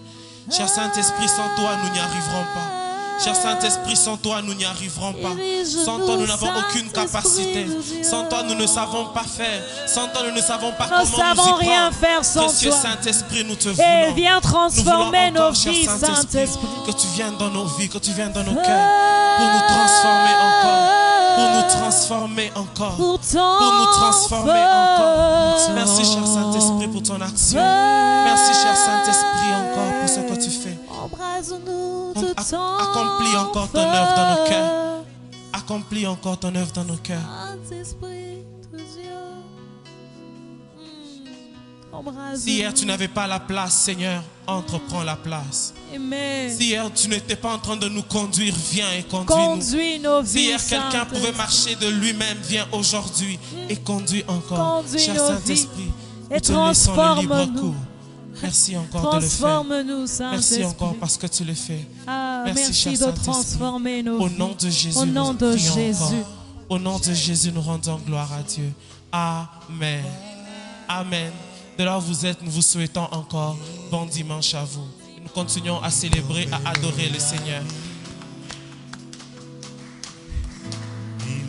Cher Saint-Esprit, sans toi, nous n'y arriverons pas. Cher Saint-Esprit, sans toi, nous n'y arriverons pas. Sans toi, nous n'avons aucune capacité. Sans toi, nous ne savons pas faire. Sans toi, nous ne savons pas comment nous y prendre. Nous ne savons rien faire sans toi. Précieux Saint-Esprit, nous te voulons. Et viens transformer nos cher vies, Saint-Esprit. Que tu viennes dans nos vies, que tu viennes dans nos cœurs. Pour nous transformer encore. Pour nous transformer encore. Pour nous transformer encore. Merci, cher Saint-Esprit, pour ton action. Merci, cher Saint-Esprit, encore pour ce que tu fais. Accomplis encore ton œuvre dans nos cœurs. Accomplis encore ton œuvre dans nos cœurs. Si hier tu n'avais pas la place, Seigneur, entreprends la place. Amen. Si hier tu n'étais pas en train de nous conduire, viens et conduis-nous. Si hier quelqu'un pouvait marcher de lui-même, viens aujourd'hui et conduis encore. Cher Saint-Esprit, nous te laissons le libre cours. Merci encore de le faire. Merci encore parce que tu le fais. Merci, cher Saint-Esprit. Au nom de Jésus, nous prions encore. Au nom de Jésus, nous rendons gloire à Dieu. Amen. Amen. De là où vous êtes, nous vous souhaitons encore bon dimanche à vous. Nous continuons à célébrer, à adorer le Seigneur.